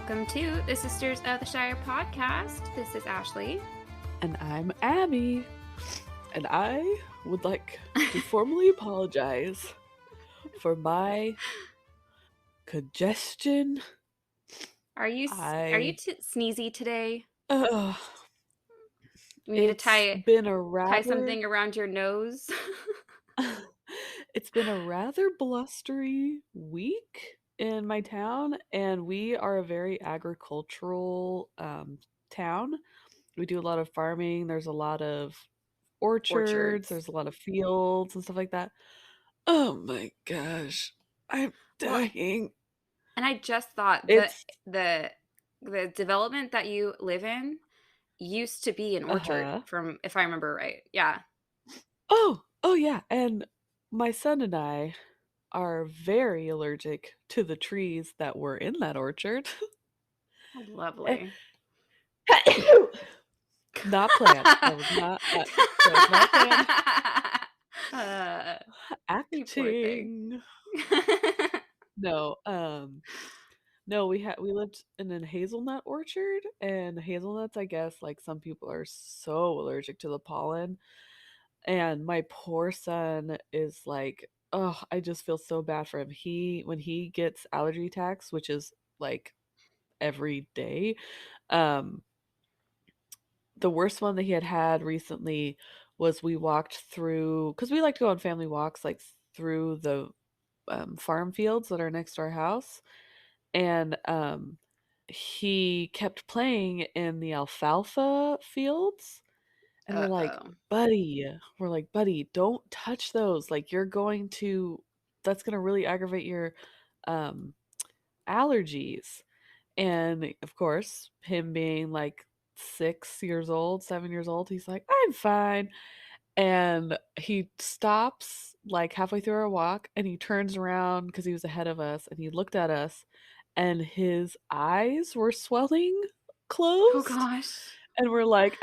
Welcome to the Sisters of the Shire podcast. This is Ashley. And I'm Abby. And I would like to formally apologize for my congestion. Are you sneezy today? Uh, We need to tie rather something around your nose. It's been a rather blustery week in my town, and we are a very agricultural town. We do a lot of farming. There's a lot of orchards, there's a lot of fields and stuff like that. Oh my gosh, I'm dying. And I just thought that the development that you live in used to be an orchard, from if I remember right. Yeah. Oh yeah. And my son and I are very allergic to the trees that were in that orchard. Oh, lovely. Not planned. That was not planned. Acting. No, we lived in a hazelnut orchard, and hazelnuts, I guess, like some people are so allergic to the pollen. And my poor son is like, oh, I just feel so bad for him. When he gets allergy attacks, which is like every day, the worst one that he had recently was we walked through, because we like to go on family walks, like through the farm fields that are next to our house. And he kept playing in the alfalfa fields. And we're like, buddy, don't touch those. Like, that's going to really aggravate your allergies. And of course, him being like 6 years old, 7 years old, he's like, I'm fine. And he stops like halfway through our walk, and he turns around because he was ahead of us, and he looked at us, and his eyes were swelling closed. Oh gosh. And we're like,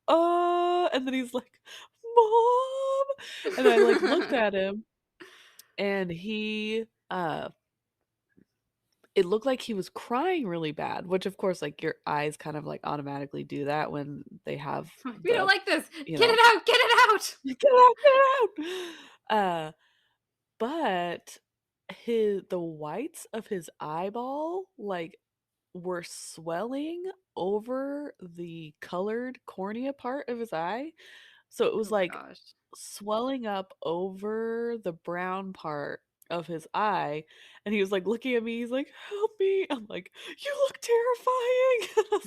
and then he's like, Mom. And I like looked at him, and it looked like he was crying really bad, which of course, like, your eyes kind of like automatically do that when they have we don't like this. Get it out. Get it out. But the whites of his eyeball like were swelling over the colored cornea part of his eye. So it was swelling up over the brown part of his eye, and he was like looking at me, he's like, help me. I'm like, you look terrifying. I was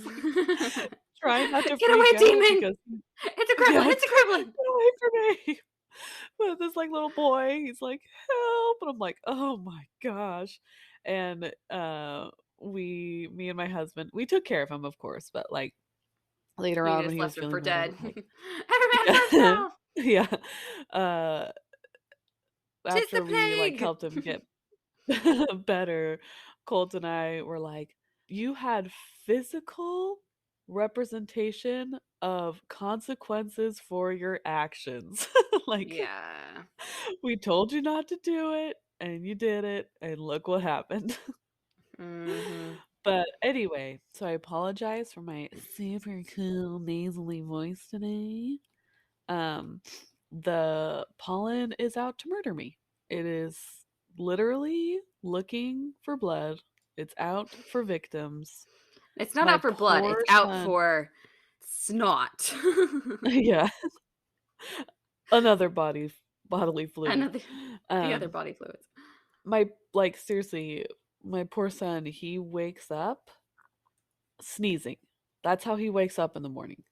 like, trying not to get away, demon. Because it's a gremlin. It's a gremlin. Get away from me. But this like little boy, he's like, help. And I'm like, oh my gosh. And me and my husband, we took care of him, of course, but like later on when he was feeling for dead. Like, every man for himself. Yeah. After we like helped him get better, Colt and I were like, you had physical representation of consequences for your actions. Like, yeah, we told you not to do it, and you did it, and look what happened. Mm-hmm. But anyway, so I apologize for my super cool nasally voice today. The pollen is out to murder me. It is literally looking for blood. It's out for victims. It's not out for blood. It's out for snot. Yeah. Another bodily fluid. The other body fluids. Seriously, my poor son, he wakes up sneezing. That's how he wakes up in the morning.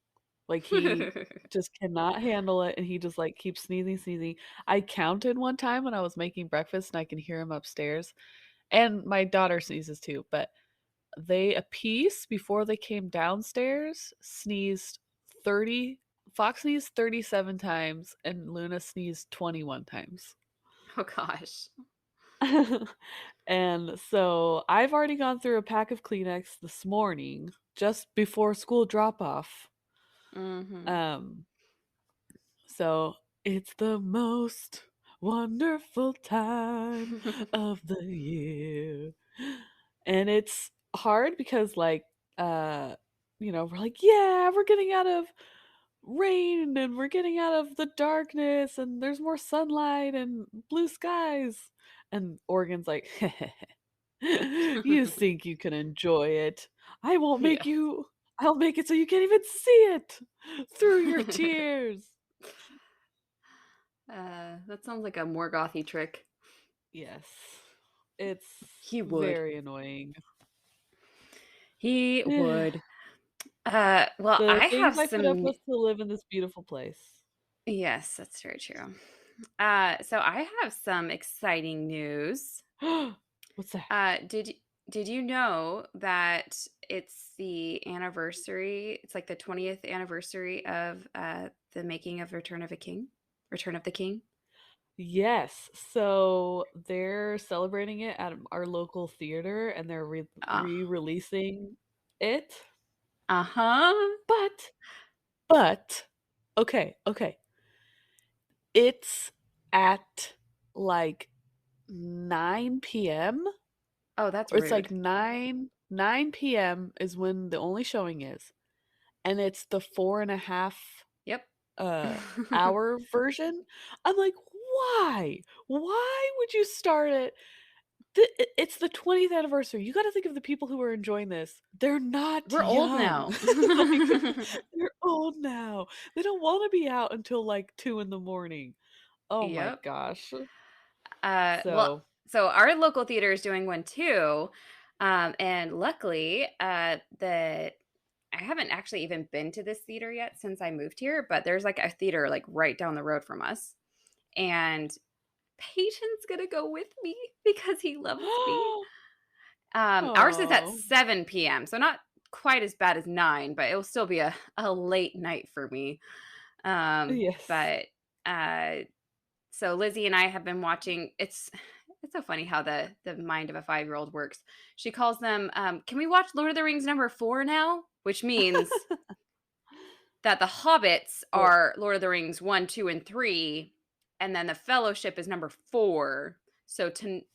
Like, he just cannot handle it, and he just like keeps sneezing. I counted one time when I was making breakfast, and I can hear him upstairs. And my daughter sneezes too, but they, a piece before they came downstairs, sneezed 30. Fox sneezed 37 times, and Luna sneezed 21 times. Oh gosh. And so I've already gone through a pack of Kleenex this morning, just before school drop off. Mm-hmm. So it's the most wonderful time of the year, and it's hard because, like, we're like, "Yeah, we're getting out of rain and we're getting out of the darkness and there's more sunlight and blue skies." And Oregon's like, "You think you can enjoy it? I won't make Yes. you I'll make it so you can't even see it through your tears." That sounds like a Morgothy trick. Yes. It's He would. very annoying. He The would. Well, I things have I put up some. with to live in this beautiful place. Yes, that's very true. So I have some exciting news. What's that? Uh, did did you know that it's the anniversary? It's like the 20th anniversary of the making of Return of the King. Yes. So they're celebrating it at our local theater and they're Uh re-releasing it. huh. But but okay. It's at like 9 p.m. Oh, that's or it's like rude. 9 p.m. is when the only showing is. And it's the 4.5 Yep. uh hour version. I'm like, why? Why would you start it? It's the 20th anniversary. You got to think of the people who are enjoying this. They're not We're old young. now. Like, they're old now. They don't want to be out until like 2 in the morning. Oh my Yep. gosh. Well, So, so our local theater is doing one too, and luckily, the I haven't actually even been to this theater yet since I moved here, but there's like a theater like right down the road from us, and Peyton's gonna go with me because he loves me. Ours is at oh, 7 p.m., so not quite as bad as 9, but it will still be a late night for me. yes. But so Lizzie and I have been watching. It's so funny how the mind of a 5-year-old works. She calls them. Can we watch Lord of the Rings number 4 now? Which means that the Hobbits What? are Lord of the Rings 1, 2, and 3, and then the Fellowship is number 4. So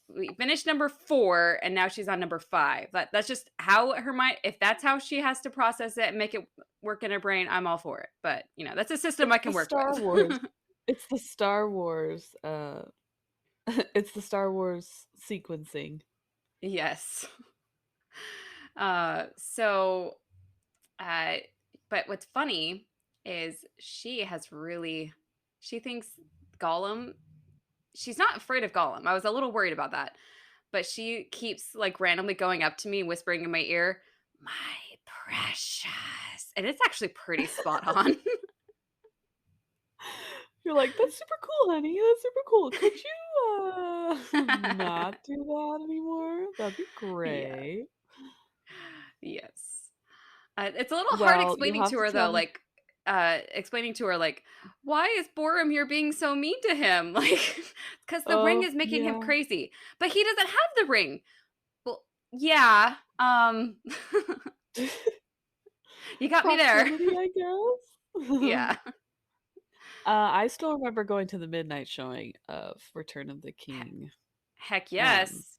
we finished number 4, and now she's on number 5. That's just how her mind. If that's how she has to process it and make it work in her brain, I'm all for it. But that's a system It's I can the work Star with. Wars. It's the Star Wars it's the Star Wars sequencing. Yes. So, uh, but what's funny is she thinks Gollum, she's not afraid of Gollum. I was a little worried about that, but she keeps like randomly going up to me, whispering in my ear, "My precious." And it's actually pretty spot on. You're like, "That's super cool, honey. That's super cool. Could you, not do that anymore? That'd be Yeah. great." Yes. It's a little hard Well, you'll explaining have to to her tell though, me. like explaining to her like, why is Boromir being so mean to him? Like, because the ring Oh, is making him yeah. crazy, but he doesn't have the ring. Well, yeah. You got me there. Proximity, I guess? Yeah. I still remember going to the midnight showing of Return of the He- King. Heck Um, yes.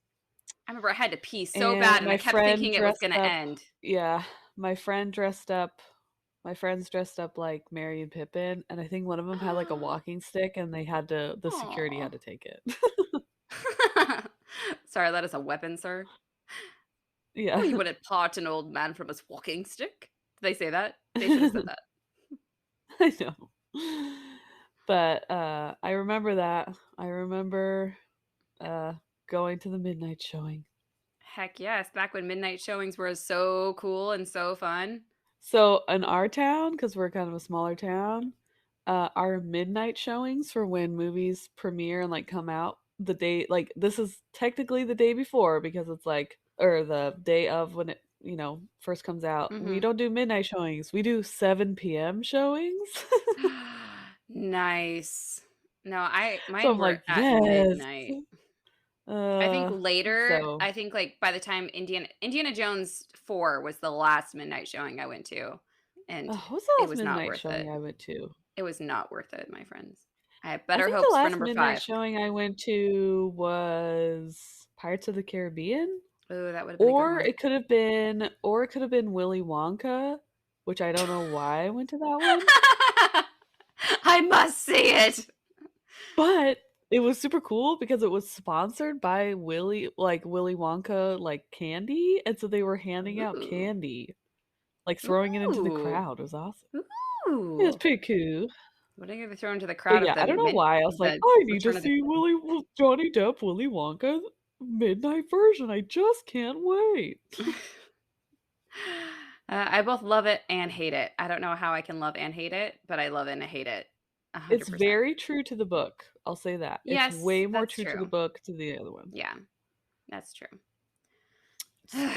I remember I had to pee so bad, and and I my kept friend thinking it was dressed going to up end. yeah, my friend dressed up my friends dressed up like Merry and Pippin, and I think one of them had, like, a walking stick, and the security Aw. had to take it. Sorry, that is a weapon, sir. Yeah. We wouldn't part an old man from his walking stick. Did they say that? They should have said that. I know. But, I remember that. I remember, uh, going to the midnight showing. Heck yes, back when midnight showings were so cool and so fun. So, in our town, because 'cause we're kind of a smaller town, our midnight showings for when movies premiere and, like, come out the day like, this is technically the day before because it's, like or the day of when it, first comes out. We Mhm. don't do midnight showings, we do 7 p.m. showings. Nice. No, So mine I'm were like, at "Yes." midnight. I think Uh, later, so I think, like, by the time Indiana Jones 4 was the last midnight showing I went to, and what's the it last was not midnight worth showing it. I went to? It was not worth it, my friends. I have I better think the hopes for last number midnight 5. showing I went to was Pirates of the Caribbean? Oh, that would have been a good Or one. it could have been Willy Wonka, which I don't know why I went to that one, I must see it. but it was super cool because it was sponsored by Willy Wonka like candy, and so they were handing out Ooh. candy, like throwing it into the Ooh. crowd. It was awesome. It was Ooh. pretty cool. What are you gonna throw into the crowd But of yeah, I don't know why I was like, the "I need to Return of the see Johnny Depp, Willy Wonka midnight version. I just can't wait." King? I both love it and hate it. I don't know how I can love and hate it, but I love it and I hate it It's 100%. very true to the book, I'll say that. It's Yes, way more that's true to the true. book to the other one. Yeah, that's true.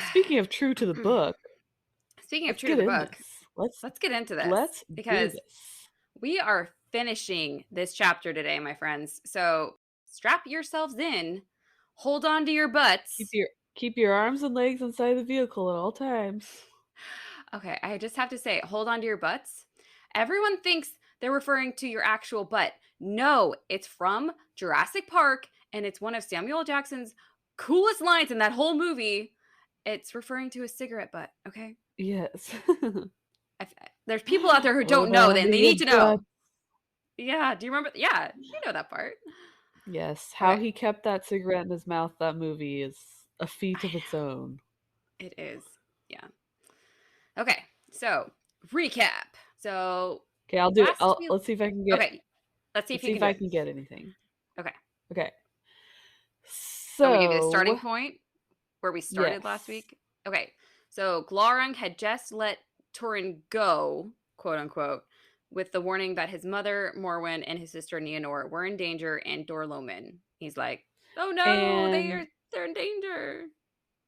Speaking of true to the book, Speaking of let's true to get the in book, this. Let's let's get into this let's do because this. we are finishing this chapter today, my friends. So strap yourselves in, hold on to your Keep butts. your keep your arms and legs inside the vehicle at all times. Okay, I just have to say, hold on to your butts. Everyone thinks they're referring to your actual butt. No, it's from Jurassic Park, and it's one of Samuel L. Jackson's coolest lines in that whole movie. It's referring to a cigarette butt, okay? Yes. There's people out there who don't Hold know, on to and they your need to butt. know. Yeah, do you remember? Yeah, you know that part. Yes, how Okay, he kept that cigarette in his mouth, that movie is a feat I of its know. own. It is. Yeah. Okay, so recap. So Okay, I'll do it. last we Let's see if I can get okay, let's see if let's you see can if do I it. can get anything. Okay. Okay. So we give you the So, starting point where we started last yes. week. Okay. So Glaurung had just let Turin go, quote unquote, with the warning that his mother, Morwen, and his sister Nienor were in danger and Dorloman. He's like, "Oh no, And they're in danger.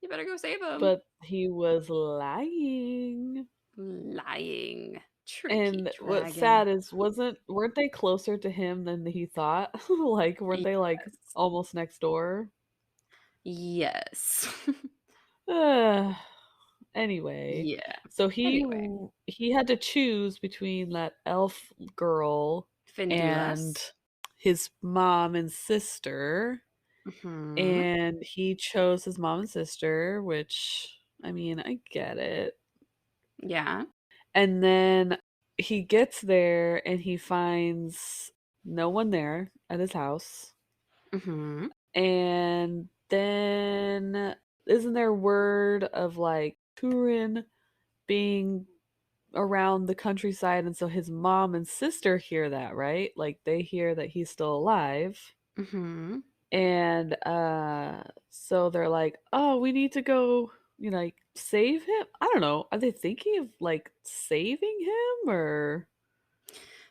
You better go save them." but he was lying. Lying. Tricky And what's dragon. sad is weren't they closer to him than he thought? Like, weren't they like Yes. almost next door? Yes. Ugh. Anyway, Yeah. so Anyway, he had to choose between that elf girl and Finduras. his mom and sister, Mhm. and he chose his mom and sister, which I mean, I get it. Yeah. And then he gets there and he finds no one there at his house. Mhm. And then isn't there word of like Turin being around the countryside, and so his mom and sister hear that, right? Like they hear that he's still alive. Mhm. And so they're like, "Oh, we need to go, like save him." I don't know. Are they thinking of like saving him, or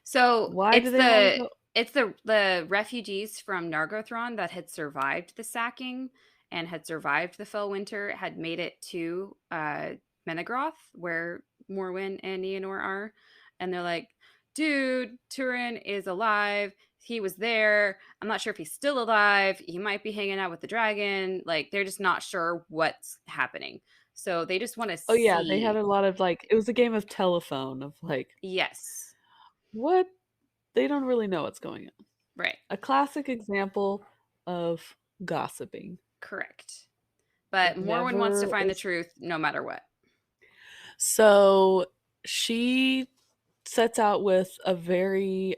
So why do they want to go? it's the refugees from Nargothrond that had survived the sacking and had survived the fell winter had made it to Menegroth, where Morwen and Nienor are, and they're like, "Dude, Turin is alive. He was there. I'm not sure if he's still alive. He might be hanging out with the dragon. Like they're just not sure what's happening. So they just want to Oh yeah, they had see." a lot of like it was a game of telephone of like Yes. what they don't really know what's going on. Right. A classic example of gossiping. Correct. But It Morwen wants to never find the is. truth no matter what. So she sets out with a very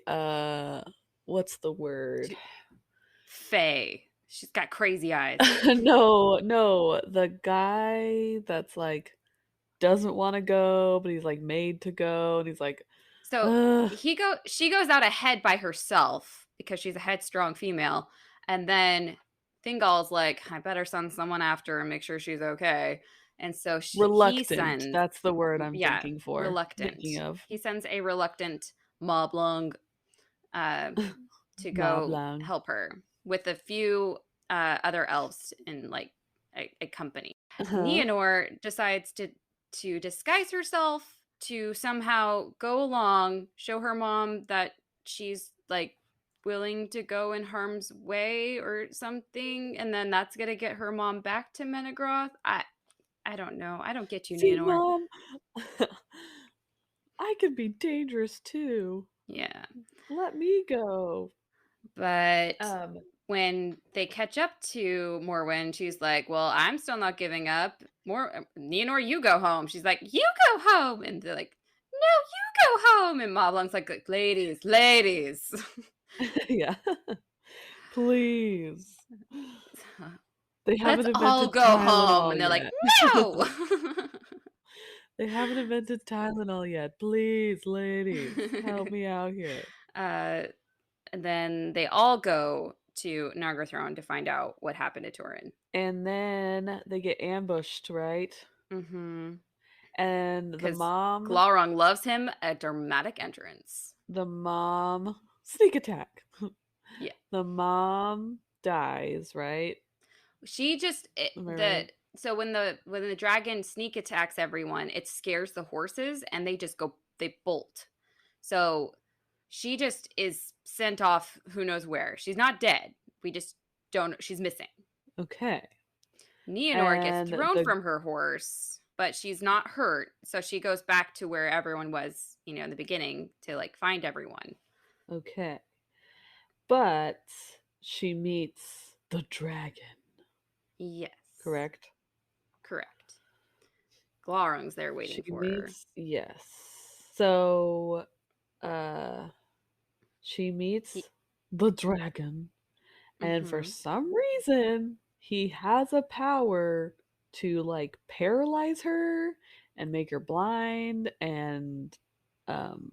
what's the word? She, Faye. She's got crazy eyes. No, no, the guy that's like doesn't want to go, but he's like made to go, and he's like, So Ugh, she goes out ahead by herself because she's a headstrong female. And then Fingal's like, I better send someone after and make sure she's okay. And so he reluctant. sends, That's the word I'm yeah, reluctant. thinking of. He sends a reluctant Moblung uh, to Blah go blah. help her with a few other elves in like a company. Uh-huh. Nienor decides to disguise herself to somehow go along, show her mom that she's like willing to go in harm's way or something, and then that's gonna get her mom back to Menegroth. I don't know. I don't get you, See, Nienor. mom, I can be dangerous too. Yeah, Let me go. but Um, when they catch up to Morwen, she's like, "Well, I'm still not giving up. Nienor, you go home." She's like, "You go home," and they're like, "No, you go home." And Moblong's like, "Ladies, ladies." Yeah. Please. They Let's haven't all invented go home. Tylenol And they're like, yet. "No." They haven't invented Tylenol yet. Please, ladies, help me out here. uh, and then they all go to Nargothrond to find out what happened to Turin. And then they get ambushed, right? Mm-hmm. And Because Glaurung loves him a dramatic entrance. the mom, sneak attack. Yeah. The mom dies, right? She just Am I right? so when the dragon sneak attacks everyone, it scares the horses and they bolt. So she just is sent off who knows where. She's not dead. We just don't she's missing. Okay. Nienor gets And thrown from her horse, but she's not hurt. So she goes back to where everyone was, in the beginning to like find everyone. okay. But she meets the dragon, Yes. correct? Correct. Glaurung's there She waiting for her. meets, yes. So, uh, she He meets the dragon, and for mm-hmm. some reason, he has a power to like paralyze her and make her blind and um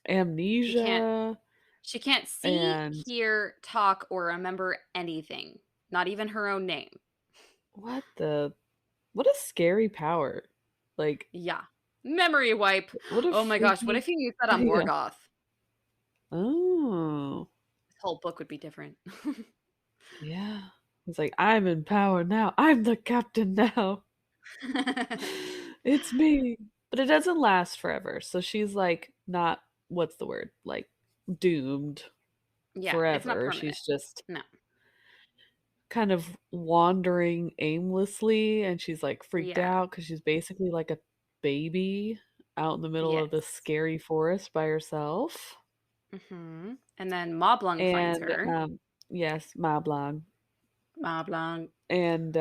She can't amnesia She can't see, and hear, talk, or remember anything, not even her own name. what the what a scary power. Like Yeah. Memory wipe. what a Oh my gosh, what freaky if you used that on yeah. Morgoth? Oh. This whole book would be different. Yeah. He's like, I'm in power now. I'm the captain now. It's me. But it doesn't last forever. So she's like not what's the word? Like doomed Yeah, it's not forever. permanent. She's just No. kind of wandering aimlessly and she's like freaked Yeah. out because she's basically like a baby out in the middle of this Yes. scary forest by herself. And then Moblung finds And her. yes, Mablong. Moblung. And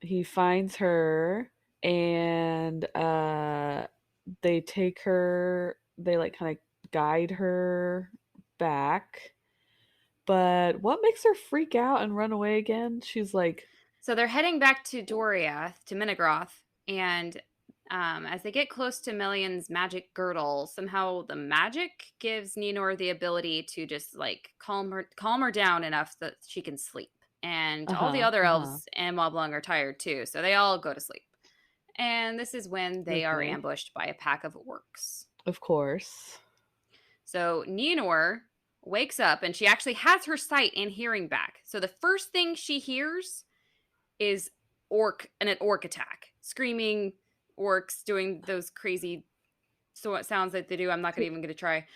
he finds her and they take her, they like kind of guide her back. But what makes her freak out and run away again? She's like, So they're heading back to Doriath, to Minigroth, and as they get close to Million's magic girdle, somehow the magic gives Nienor the ability to just like calm her down enough that she can sleep. And all the uh-huh, other uh-huh. elves and Moblung are tired too, so they all go to sleep. And this is when they are Okay. ambushed by a pack of orcs. Of course. So Nienor wakes up and she actually has her sight and hearing back. So the first thing she hears is an orc attack, screaming orcs doing those crazy sounds that they do. I'm not gonna even gonna try.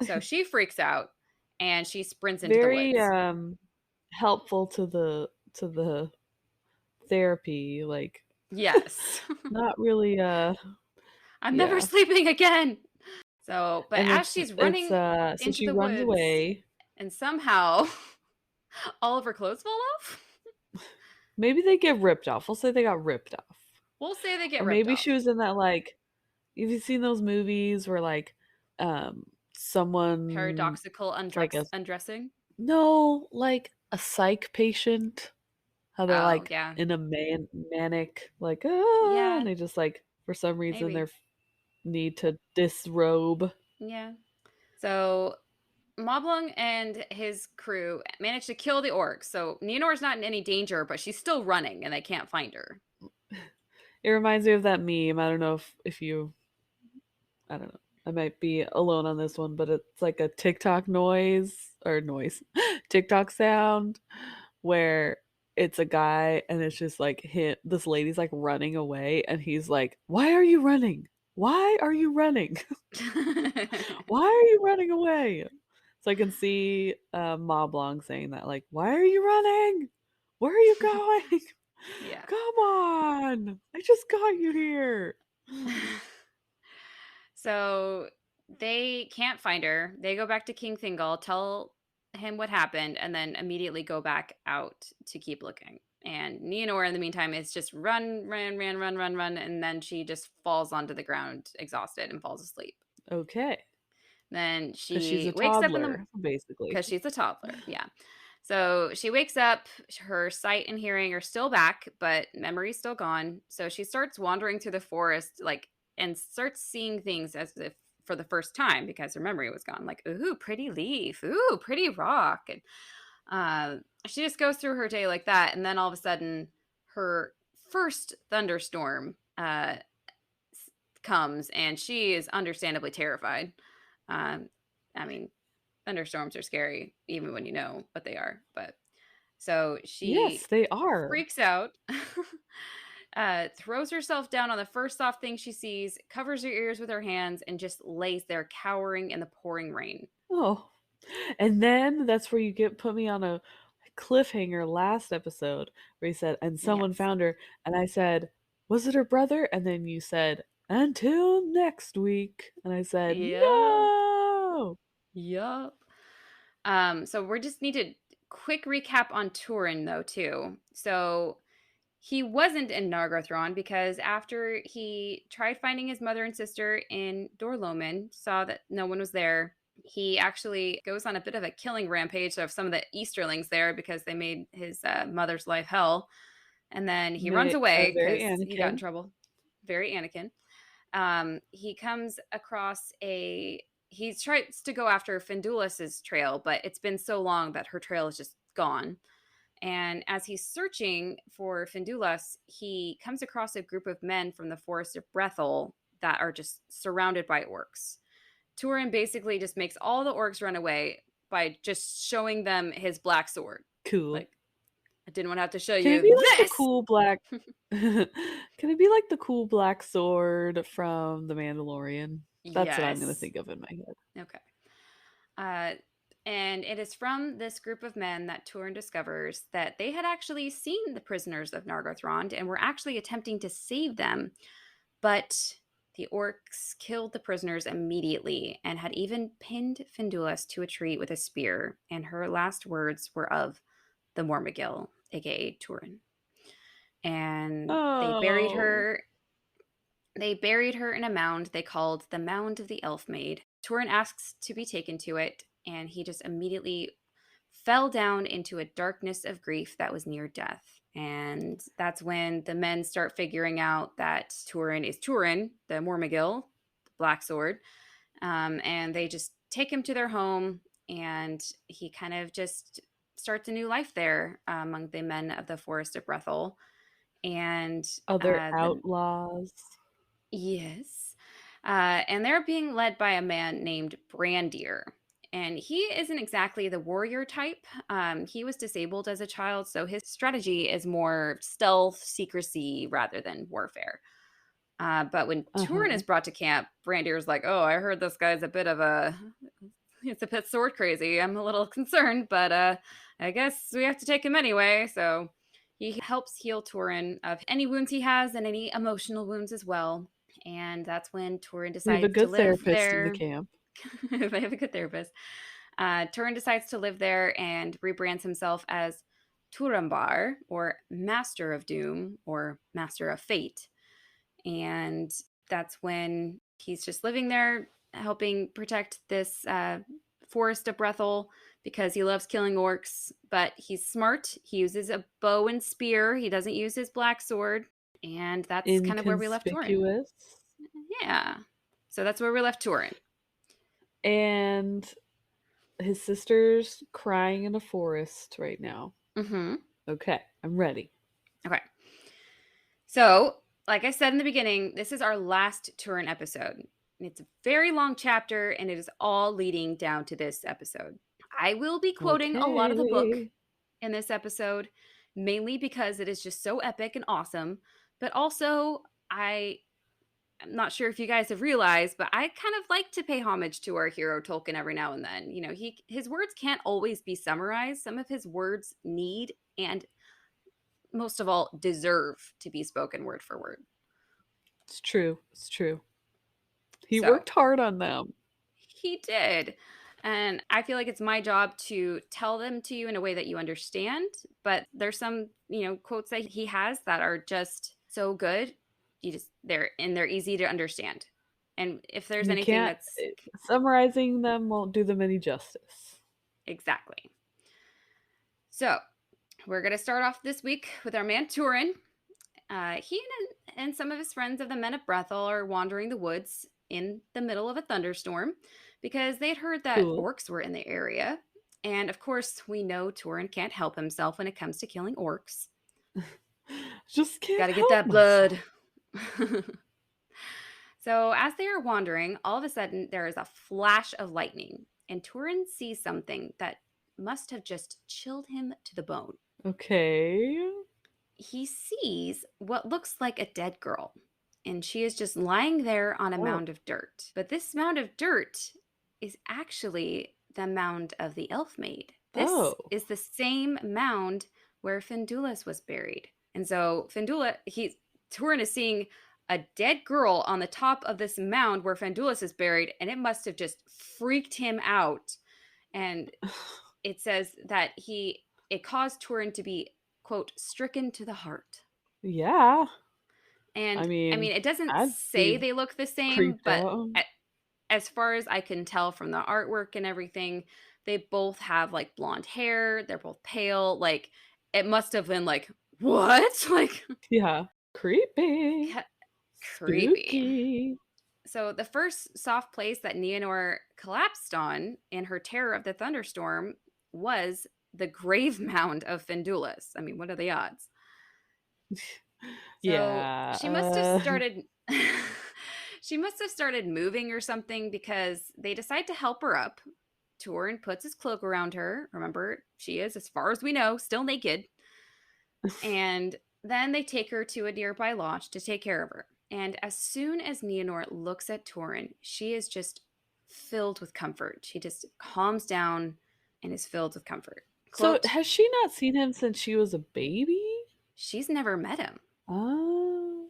So she freaks out and she sprints into the Very woods. helpful to the therapy, like Yes. not really I'm never yeah. sleeping again. But And as she's it's running so into she the runs woods away. and somehow all of her clothes fall off, Maybe they get ripped off. We'll say they got ripped off. we'll say they get Or ripped maybe off. she was in that like have you seen those movies where like someone Paradoxical like a undressing. no, like a psych patient, how they're Oh, like yeah. in a manic like Yeah, and they just like for some reason maybe. they're need to disrobe. Yeah. So Moblung and his crew managed to kill the orcs. So Nienor's not in any danger, but she's still running and they can't find her. It reminds me of that meme. I don't know if you I don't know. I might be alone on this one, but it's like a TikTok noise, TikTok sound where it's a guy and it's just like this lady's like running away and he's like, "Why are you running? Why are you running? Why are you running away?" So I can see Moblong saying that, like, "Why are you running? Where are you going? Yeah. Come on! I just got you here." So they can't find her. They go back to King Thingol, tell him what happened and then immediately go back out to keep looking. And Nienor, in the meantime, is just run, and then she just falls onto the ground exhausted and falls asleep. Okay. Then Because she's she a wakes up in the toddler, basically. because she's a toddler, yeah. So she wakes up, her sight and hearing are still back, but memory's still gone. So she starts wandering through the forest, like, and starts seeing things as if for the first time because her memory was gone. Like, ooh, pretty leaf, ooh, pretty rock. And she just goes through her day like that. And then all of a sudden, her first thunderstorm comes, and she is understandably terrified. Um, I mean, thunderstorms are scary, even when you know what they are. But so Yes, she they are. freaks out, throws herself down on the first soft thing she sees, covers her ears with her hands, and just lays there cowering in the pouring rain. Oh. And then that's where you get put me on a cliffhanger last episode where you said, and someone Yes. found her. And I said, was it her brother? And then you said, until next week. And I said, Yep. no. Yup. So we just need to quick recap on Turin though too. So he wasn't in Nargothrond because after he tried finding his mother and sister in Dorloman, saw that no one was there, he actually goes on a bit of a killing rampage of some of the Easterlings there because they made his mother's life hell. And then he runs away Very because he got in Anakin. trouble. Very Anakin. He comes across he tries to go after Findulus's trail, but it's been so long that her trail is just gone. And as he's searching for Findulus, he comes across a group of men from the forest of Brethel that are just surrounded by orcs. Turin basically just makes all the orcs run away by just showing them his black sword. Cool. Like, I didn't want to have to show Can it you be like the this. cool black Can it be like the cool black sword from The Mandalorian? That's what I'm gonna Yes. think of in my head. Okay. Uh, and it is from this group of men that Turin discovers that they had actually seen the prisoners of Nargothrond and were actually attempting to save them. But the orcs killed the prisoners immediately and had even pinned Findulus to a tree with a spear. And her last words were of the Mormagil, aka Turin. And Oh. they buried her in a mound they called the Mound of the Elf Maid. Turin asks to be taken to it, and he just immediately fell down into a darkness of grief that was near death. And that's when the men start figuring out that Turin is Turin, the Mormagil, the Black Sword. And they just take him to their home, and he kind of just starts a new life there among the men of the Forest of Brethel. And Other the outlaws. Yes. And they're being led by a man named Brandir. And he isn't exactly the warrior type. He was disabled as a child, so his strategy is more stealth, secrecy, rather than warfare. But when Turin Uh-huh. is brought to camp, Brandir's like, "Oh, I heard this guy's a bit of a, it's a bit sword crazy. I'm a little concerned, but I guess we have to take him anyway." So he helps heal Turin of any wounds he has and any emotional wounds as well. And that's when Turin We have a decides to good live therapist in the there. camp. They have a good therapist. Turin decides to live there and rebrands himself as Turambar, or Master of Doom, or Master of Fate. And that's when he's just living there, helping protect this forest of Brethel because he loves killing orcs. But he's smart. He uses a bow and spear. He doesn't use his black sword. And that's kind of where we left Turin. Inconspicuous. Yeah. So that's where we left Turin. And his sister's crying in a forest right now. Mm-hmm. Okay, I'm ready. Okay. So, like I said in the beginning, this is our last Turin episode. It's a very long chapter, and it is all leading down to this episode. I will be quoting a lot of the book Okay. in this episode, mainly because it is just so epic and awesome. But also, I'm not sure if you guys have realized, but I kind of like to pay homage to our hero Tolkien every now and then. You know, his words can't always be summarized. Some of his words need and most of all deserve to be spoken word for word. It's true. It's true. He So, worked hard on them. he did. And I feel like it's my job to tell them to you in a way that you understand. But there's some, quotes that he has that are just so good. They're easy to understand. And if there's You anything can't that's summarizing them won't do them any justice. exactly. So we're going to start off this week with our man Turin. He and some of his friends of the men of Brethel are wandering the woods in the middle of a thunderstorm because they'd heard that Cool. orcs were in the area. And of course, we know Turin can't help himself when it comes to killing orcs. Just can't Got to get help that blood. myself. So, as they are wandering, all of a sudden there is a flash of lightning, and Turin sees something that must have just chilled him to the bone. Okay. He sees what looks like a dead girl, and she is just lying there on a Oh. mound of dirt. But this mound of dirt is actually the mound of the elf maid. This Oh. is the same mound where Findulas was buried. And so Turin is seeing a dead girl on the top of this mound where Findulas is buried, and it must have just freaked him out. And it says that it caused Turin to be, quote, stricken to the heart. Yeah. I And I mean, mean, it doesn't I'd say be they look the same, creeped but out. as far as I can tell from the artwork and everything, they both have like blonde hair. They're both pale. Like, it must have been like, what? Like, Yeah. Creepy. creepy. Spooky. So, the first soft place that Nienor collapsed on in her terror of the thunderstorm was the grave mound of Findulas. I mean, what are the odds? So Yeah. she must have started she must have started moving or something because they decide to help her up. Torin puts his cloak around her. Remember, she is, as far as we know, still naked. And then they take her to a nearby lodge to take care of her. And as soon as Nienor looks at Torin, she is just filled with comfort. She just calms down and is filled with comfort. So, Quote, has she not seen him since she was a baby? she's never met him. Oh.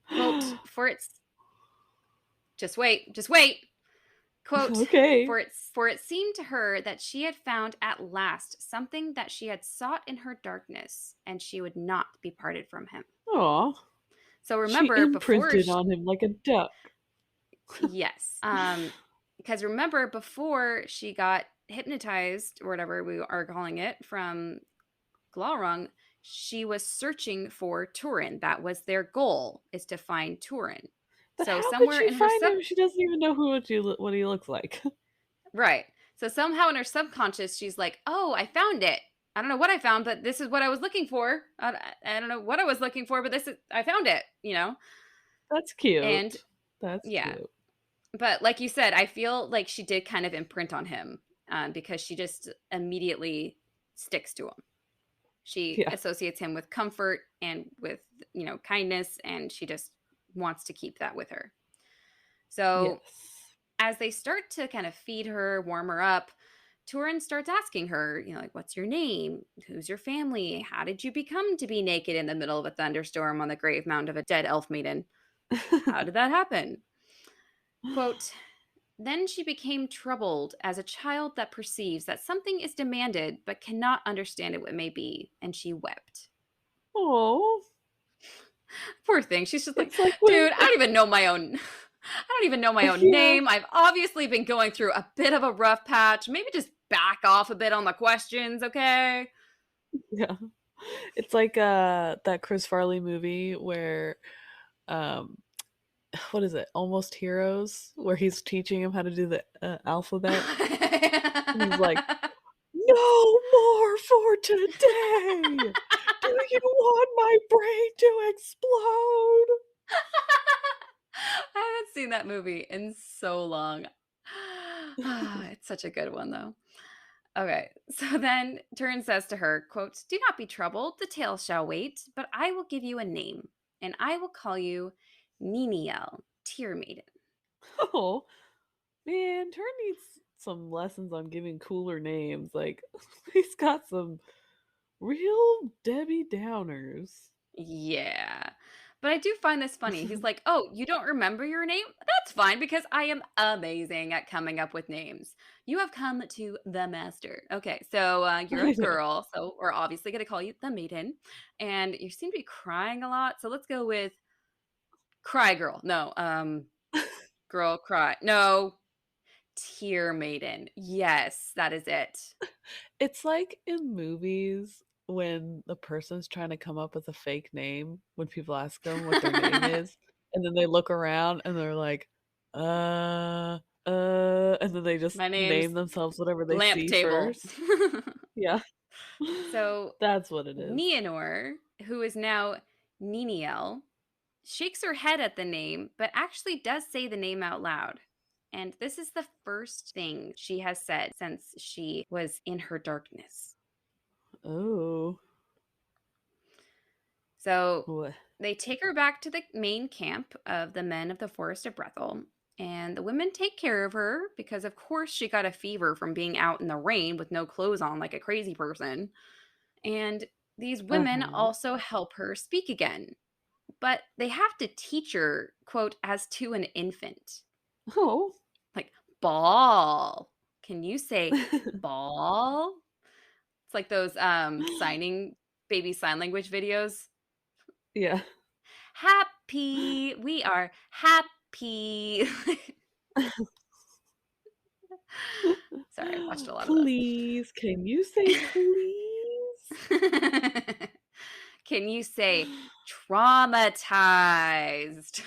Quote, for its just wait. Quote, Okay. for it seemed to her that she had found at last something that she had sought in her darkness, and she would not be parted from him. Aw. So She remember before imprinted on him like a duck. yes. Because remember before she got hypnotized or whatever we are calling it from Glaurung, she was searching for Turin. That was their goal, is to find Turin. But So how could somewhere she in her find him? She doesn't even know what he looks like. right. So somehow in her subconscious, she's like, "Oh, I found it. I don't know what I found, but this is what I was looking for. I don't know what I was looking for, but I found it, you know?" That's And cute. That's yeah, cute. but like you said, I feel like she did kind of imprint on him because she just immediately sticks to him. She Yeah. associates him with comfort and with, kindness, and she just wants to keep that with her. So Yes. as they start to kind of feed her, warm her up, Turin starts asking her, like, what's your name? Who's your family? How did you become to be naked in the middle of a thunderstorm on the grave mound of a dead elf maiden? How did that happen? Quote, then she became troubled as a child that perceives that something is demanded but cannot understand it what may be, and she wept. Oh, Poor thing. She's just like, it's like when dude, I don't even know my own. I don't even know my own yeah, name. I've obviously been going through a bit of a rough patch. Maybe just back off a bit on the questions, okay? yeah. It's like that Chris Farley movie where um what is it? Almost Heroes, where he's teaching him how to do the alphabet, and he's like, "No more for today. Do you want my brain to explode?" I haven't seen that movie in so long. It's such a good one, though. Okay, so then Turin says to her, quote, do not be troubled, the tale shall wait, but I will give you a name, and I will call you Niniel, Tear Maiden. Oh man, Turn needs some lessons on giving cooler names. Like he's got some real Debbie Downers. Yeah. But I do find this funny. He's like, "Oh, you don't remember your name? That's fine because I am amazing at coming up with names. You have come to the master. Okay, so you're a I know. girl, so we're obviously going to call you the maiden, and you seem to be crying a lot. So let's go with cry girl. No, girl cry. No, tear maiden. Yes, that is it. It's like in movies when the person's trying to come up with a fake name when people ask them what their name is, and then they look around and they're like, uh, and then they just My name's name themselves whatever they lamp see table. first. Yeah. So That's what it is. Nienor, who is now Niniel, shakes her head at the name, but actually does say the name out loud. And this is the first thing she has said since she was in her darkness. Oh. So What? they take her back to the main camp of the men of the Forest of Brethel. And the women take care of her because, of course, she got a fever from being out in the rain with no clothes on like a crazy person. And these women Uh-huh. also help her speak again, but they have to teach her, quote, as to an infant. Oh. Like, ball. Can you say ball? It's like those signing baby sign language videos. Yeah. Happy. We are happy. Sorry, I've watched a lot of Please, can you say please? those. Can you say traumatized?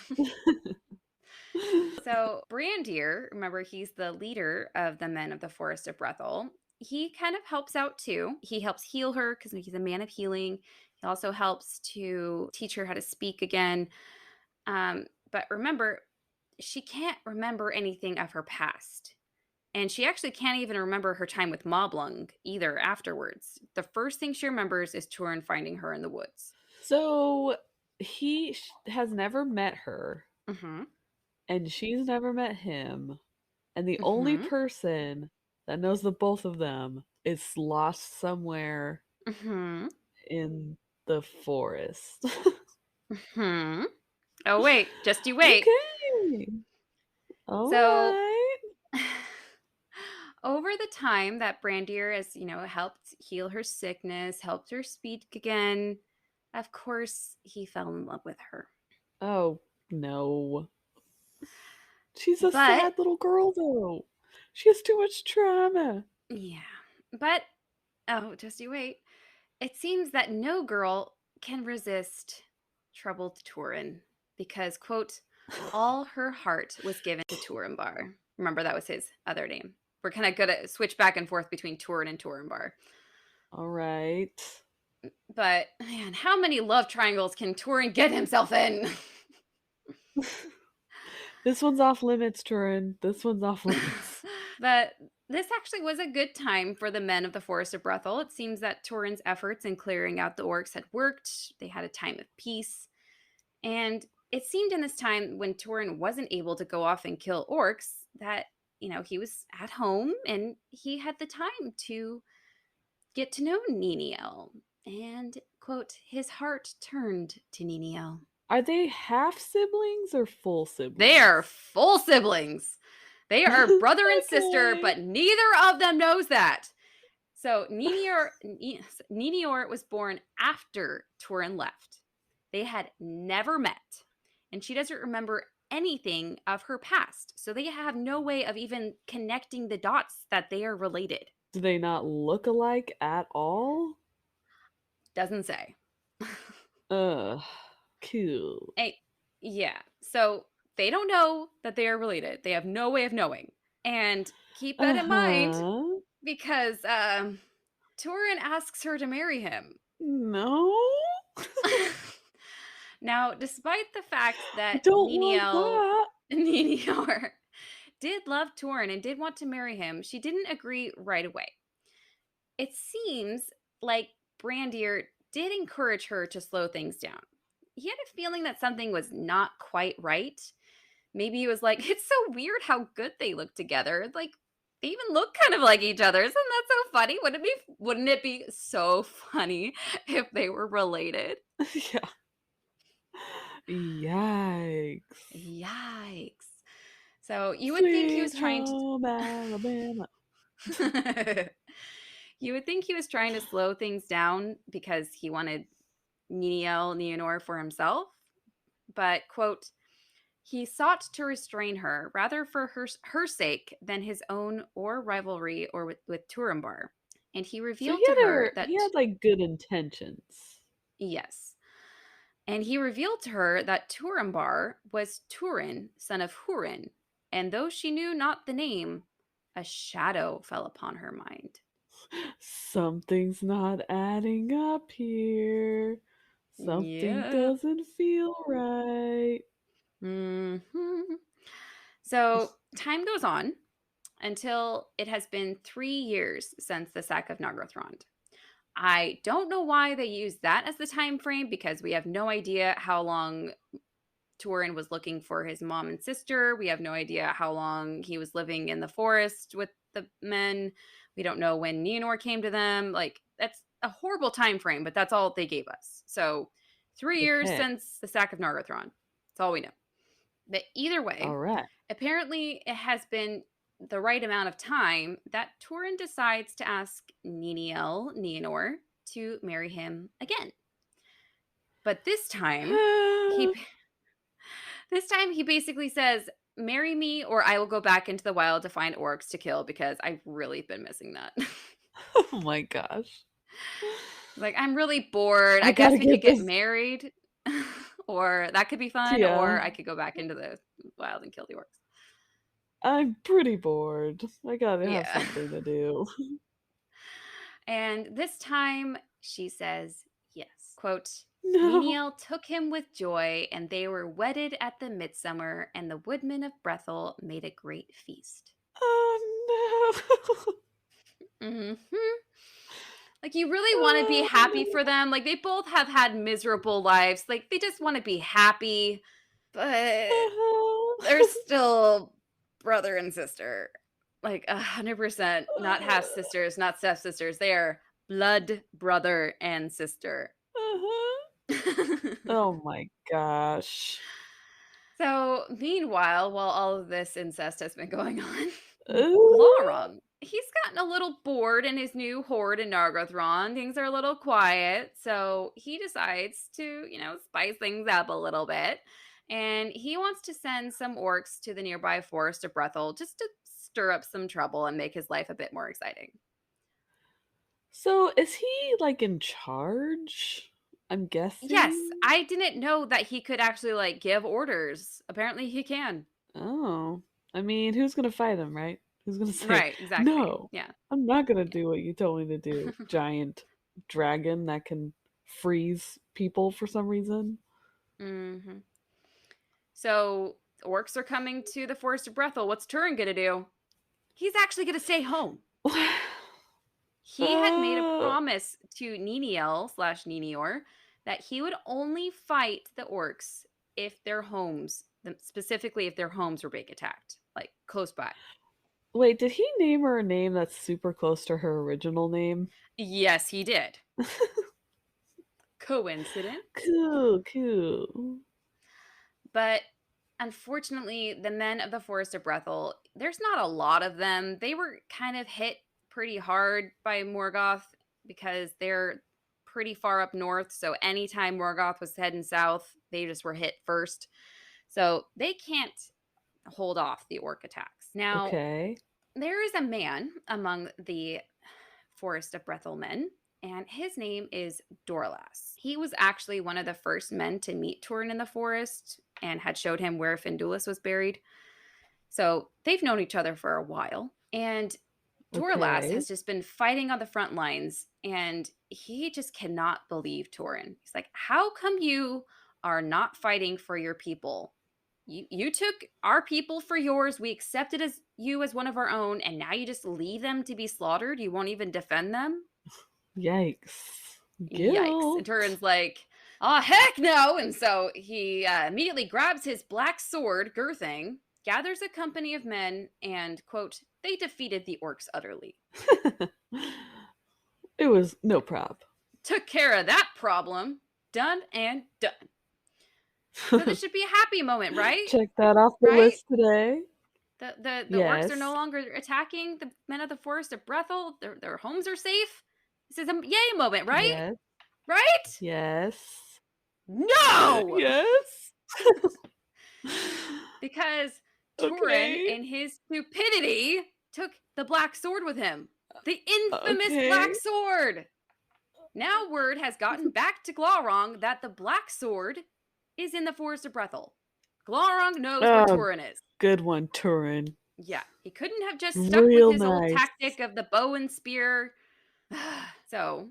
So, Brandir, remember, he's the leader of the men of the Forest of Brethel. He kind of helps out too. He helps heal her because he's a man of healing. He also helps to teach her how to speak again. But remember, she can't remember anything of her past. And she actually can't even remember her time with Moblung either afterwards. The first thing she remembers is Turin finding her in the woods. So has never met her, Mm-hmm. and she's never met him, and the only Mm-hmm. person that knows the both of them is lost somewhere Mm-hmm. in the forest. Mm-hmm. Oh, wait, just you wait. Okay. All So, right. over the time that Brandier has, helped heal her sickness, helped her speak again, of course, he fell in love with her. Oh, no. She's a But, sad little girl, though. She has too much trauma. yeah, but, oh, just you wait. It seems that no girl can resist troubled Turin because, quote, all her heart was given to Turinbar. Remember, that was his other name. We're kind of good at switch back and forth between Turin and Turinbar. All right. But man, how many love triangles can Turin get himself in? This one's off limits, Turin. This one's off limits. But this actually was a good time for the men of the Forest of Brethel. It seems that Turin's efforts in clearing out the orcs had worked. They had a time of peace. And it seemed in this time when Turin wasn't able to go off and kill orcs that, he was at home and he had the time to get to know Niniel. And, quote, his heart turned to Niniel. Are they half siblings or full They are siblings? full siblings. They are brother and sister, Okay. but neither of them knows that. So Nienor was born after Turin left. They had never met, and she doesn't remember anything of her past. So they have no way of even connecting the dots that they are related. Do they not look alike at all? Doesn't say. Ugh. Cool. Hey, yeah. So they don't know that they are related. They have no way of knowing. And keep that in mind Uh-huh. because Turin asks her to marry him. No. Now, despite the fact I that don't want that. Nienor did love Turin and did want to marry him, she didn't agree right away. It seems like Brandier did encourage her to slow things down. He had a feeling that something was not quite right. Maybe he was like, it's so weird how good they look together. Like, they even look kind of like each other. Isn't that so funny? Wouldn't it be so funny if they were related? Yeah. Yikes. Yikes. So you would think he Sweet was trying home Alabama. to you would think he was trying to slow things down because he wanted Nienor for himself, but quote, he sought to restrain her rather for her sake than his own or rivalry or with Turambar. And he So revealed to her he that had like good intentions. yes. And he revealed to her that Turambar was Turin, son of Hurin, and though she knew not the name, a shadow fell upon her mind. Something's not adding up here. Something Yeah. doesn't feel right. hmm So time goes on until it has been 3 years since the sack of Nargothrond. I don't know why they use that as the time frame because we have no idea how long Turin was looking for his mom and sister. We have no idea how long he was living in the forest with the men. We don't know when Nienor came to them. Like that's a horrible time frame, but that's all they gave us. So 3 years Okay. since the sack of Nargothrond. That's all we know. But either All way, right. apparently it has been the right amount of time that Turin decides to ask Nienor to marry him again. But he this time he basically says, "Marry me or I will go back into the wild to find orcs to kill because I've really been missing that." Oh my gosh. Like, I'm really bored. I I guess gotta we could get get this. married or that could be fun Yeah. or I could go back into the wild and kill the orcs. I'm pretty bored. I gotta have Yeah. something to do. And this time she says yes. Quote, No. Niniel took him with joy, and they were wedded at the midsummer, and the woodmen of Brethel made a great feast. Oh no. hmm Like, you really want to be Oh happy no. for them. Like, they both have had miserable lives. Like, they just want to be happy, but they're Uh-huh. still brother and sister. Like, 100%. Not half sisters, not step sisters. They are blood brother and sister. Uh-huh. Oh my gosh. So, meanwhile, while all of this incest has been going on, Ooh. Glaurung, he's gotten a little bored in his new horde in Nargothrond. Things are a little quiet, so he decides to, spice things up a little bit. And he wants to send some orcs to the nearby forest of Brethel just to stir up some trouble and make his life a bit more exciting. So is he like in charge? I'm Yes, guessing. I didn't know that he could actually give orders. Apparently, he can. Oh. I mean, who's gonna fight him, right? Who's gonna say, Right, exactly. no, Yeah. I'm not gonna do what you told me to do. Giant dragon that can freeze people for some reason. hmm So orcs are coming to the Forest of Brethel. What's Turin gonna do? He's actually gonna stay home. He had made a uh, promise to Niniel slash Ninior that he would only fight the orcs if their homes, specifically if their homes were being attacked, like close by. wait, did he name her a name that's super close to her original name? Yes, he did. Coincidence? Cool, cool. But unfortunately, the men of the Forest of Brethel, there's not a lot of them. They were kind of hit pretty hard by Morgoth because they're pretty far up north. So anytime Morgoth was heading south, they just were hit first. So they can't hold off the orc attacks. Now, Okay. there is a man among the Forest of Brethel men, and his name is Dorlas. He was actually one of the first men to meet Turin in the forest and had showed him where Findulis was buried. So they've known each other for a while. And Dorlas Okay. has just been fighting on the front lines, and he just cannot believe Turin. He's like, how come you are not fighting for your people? You took our people for yours. We accepted as you as one of our own, and now you just leave them to be slaughtered. You won't even defend them. Yikes. Yikes! And Guilt. Turin's like, "Oh heck no!" And so he immediately grabs his black sword, Girthing, gathers a company of men, and quote, "They defeated the orcs utterly. It was no prob. Took care of that problem. Done and done." So this should be a happy moment, right? Check that off the Right? list today. The orcs are no Yes. longer attacking the men of the forest of Brethel. Their homes are safe. This is a yay moment, right? Yes. Right? Yes. No! Yes. Because Turin, Okay. in his stupidity, took the black sword with him. The infamous Okay. black sword! Now word has gotten back to Glaurung that the black sword is in the forest of Brethel. Glaurung knows where Oh, Turin is. good one, Turin. Yeah, he couldn't have just stuck with Real his old nice. tactic of the bow and spear. So,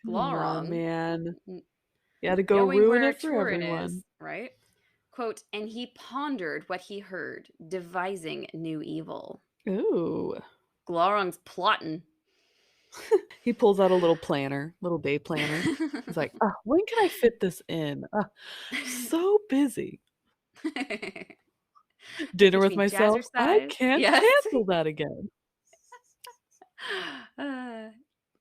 Aw, Glaurung, man. You had to go knowing ruin where it for Turin is, everyone. right? Quote, and he pondered what he heard, devising new evil. Ooh. Glaurung's plotting. He pulls out a little planner, little day planner. He's like, when can I fit this in? So busy. Dinner with Between myself? I jazzercise. can't Yes. cancel that again. uh,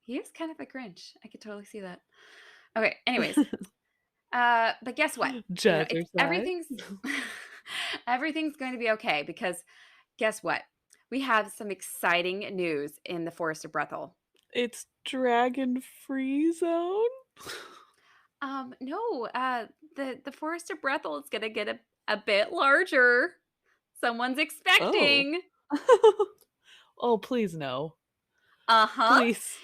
he is kind of a Grinch. I could totally see that. Okay, anyways. But guess what? It's Jazzercise. everything's going to be okay because guess what? We have some exciting news in the Forest of Brethel. It's dragon free zone. No, the Forest of Brethel is gonna get a bit larger. Someone's Oh. expecting. Oh, please no. Uh-huh. Please.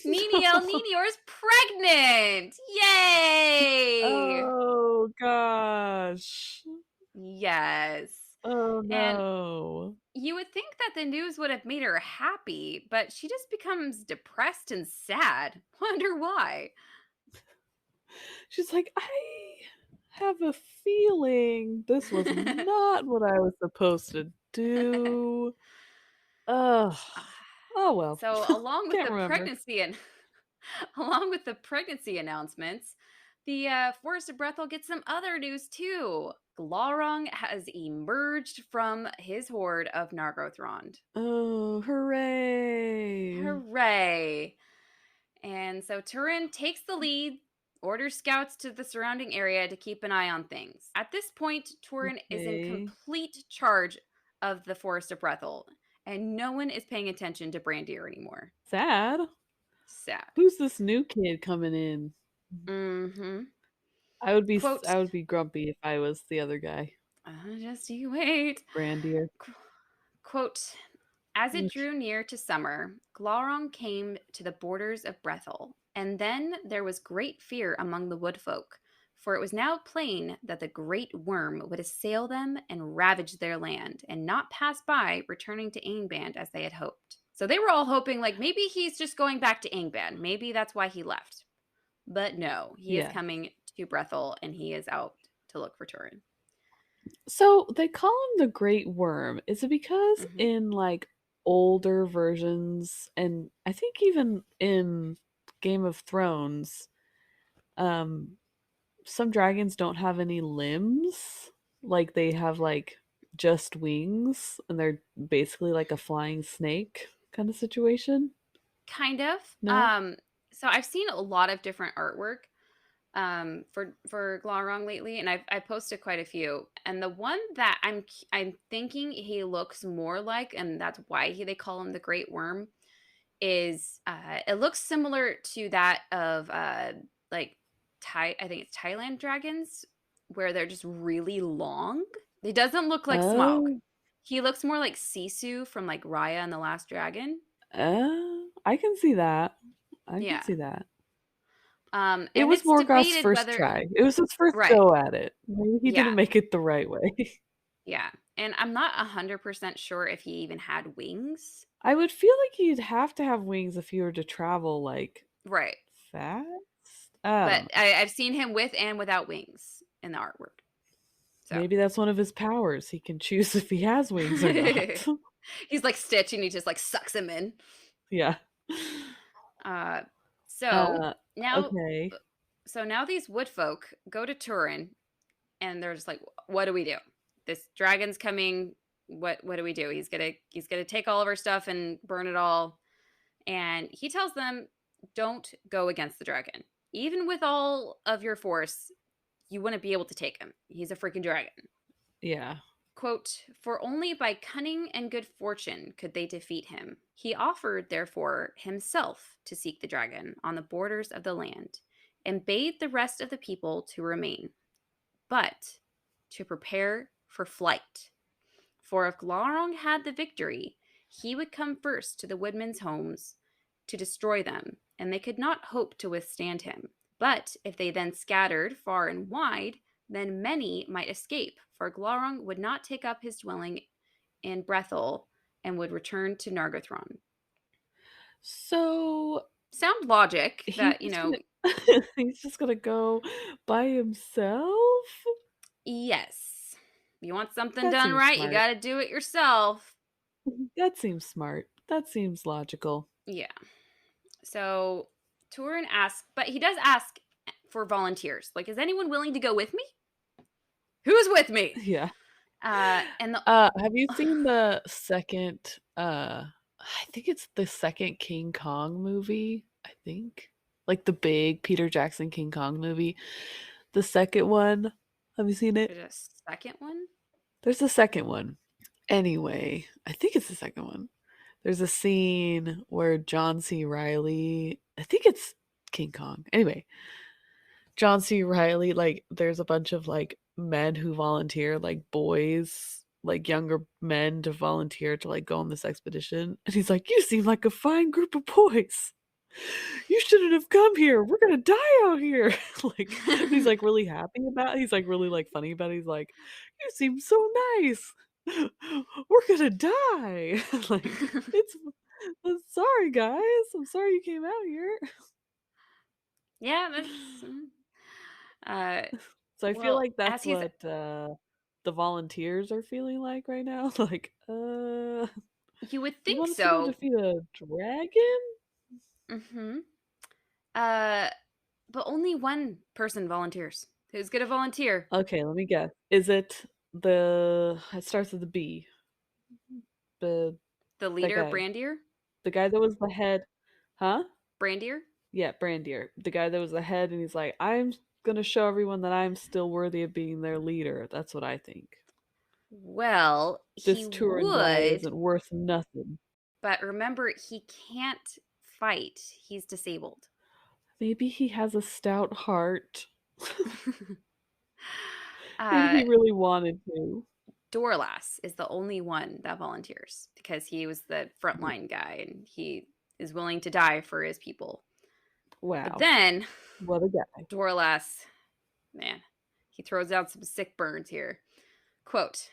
Nienor is pregnant. Yay! Oh gosh. Yes. Oh And no. you would think that the news would have made her happy, but she just becomes depressed and sad. Wonder why. She's like, I have a feeling this was not what I was supposed to do. Ugh. Oh well. So, along with Can't the remember. pregnancy and along with the pregnancy announcements, the Forest of Brethel gets some other news too. Glaurung has emerged from his horde of Nargothrond. Oh, hooray. Hooray! And so Turin takes the lead, orders scouts to the surrounding area to keep an eye on things. At this point, Turin is in Okay. complete charge of the Forest of Brethel, and no one is paying attention to Brandir anymore. Sad. Sad. Who's this new kid coming in? Mm-hmm. I Quote, would be grumpy if I was the other guy. just you wait. Brandier. Qu- Quote, as it drew near to summer, Glaurung came to the borders of Brethel, and then there was great fear among the woodfolk, for it was now plain that the great worm would assail them and ravage their land, and not pass by, returning to Angband as they had hoped. So they were all hoping, like, maybe he's just going back to Angband. Maybe that's why he left. But no, he is Yeah. coming to Brethel, and he is out to look for Turin. So they call him the Great Worm. Is it because Mm-hmm. in like older versions, and I think even in Game of Thrones, um, some dragons don't have any limbs. Like they have like just wings, and they're basically like a flying snake kind of situation. Kind of. No? So I've seen a lot of different artwork for Glaurung lately, and I posted quite a few. And the one that I'm thinking he looks more like, and that's why they call him the Great Worm, is it looks similar to that of like I think it's Thailand dragons, where they're just really long. He doesn't look like Smaug. Oh, He looks more like Sisu from like Raya and the Last Dragon. I can see that. I can Yeah. see that. It And was it's Morgoth's debated first whether try. It was his first right. go at it. Maybe he didn't Yeah. make it the right way. Yeah. And I'm not 100% sure if he even had wings. I would feel like you'd have to have wings if you were to travel like Right. fast. I But don't know. I've seen him with and without wings in the artwork. So Maybe that's one of his powers. He can choose if he has wings or not. he's like Stitch and he just like sucks him in. Yeah. Uh, so Uh, now, okay. so now these wood folk go to Turin and they're just like, what do we do? This dragon's coming. What do we do? He's gonna take all of our stuff and burn it all. And he tells them, don't go against the dragon. Even with all of your force, you wouldn't be able to take him. He's a freaking dragon. Yeah. Quote, for only by cunning and good fortune could they defeat him. He offered, therefore, himself to seek the dragon on the borders of the land, and bade the rest of the people to remain, but to prepare for flight. For if Glaurung had the victory, he would come first to the woodmen's homes to destroy them, and they could not hope to withstand him. But if they then scattered far and wide, then many might escape, for Glaurung would not take up his dwelling in Brethel and would return to Nargothrond. So Sound logic he's that, just gonna he's just gonna go by himself? yes, you want something That done seems right, you smart. got to do it yourself. That seems smart. That seems logical. Yeah. So Turin asks, but he does ask for volunteers. Like, is anyone willing to go with me? Who's with me? Yeah. And the Have you seen the second, I think it's the second King Kong movie, I think? Like the big Peter Jackson King Kong movie. The second one. Have you seen it? there's a second one. There's a second one. Anyway, I think it's the second one. There's a scene where John C. Riley, I think it's King Kong. Anyway, John C. Riley, like, there's a bunch of like men who volunteer, like boys, like younger men to volunteer to like go on this expedition. And he's like, you seem like a fine group of boys. You shouldn't have come here. We're gonna die out here. Like, he's like really happy about it. He's like really like funny about it. He's like, you seem so nice. We're gonna die. Like, it's sorry guys. I'm sorry you came out here. Yeah, that's uh So I feel well, like that's as he's what the volunteers are feeling like right now. Like, you would you think want us to go so. defeat a dragon? Mhm. Uh but only one person volunteers. Who's going to volunteer? Okay, let me guess. Is it the it starts with a B. The The that leader, guy. Brandir? The guy that was the head. Huh? Brandir? Yeah, Brandier. The guy that was the head and he's like, I'm gonna show everyone that I'm still worthy of being their leader. That's what I think. Well, he This Turin guy would, isn't worth nothing. but remember he can't fight. He's disabled. Maybe he has a stout heart. Maybe uh he really wanted to. Dorlas is the only one that volunteers because he was the frontline guy and he is willing to die for his people. But Wow. then What a guy. Dorlas, man, he throws out some sick burns here. Quote,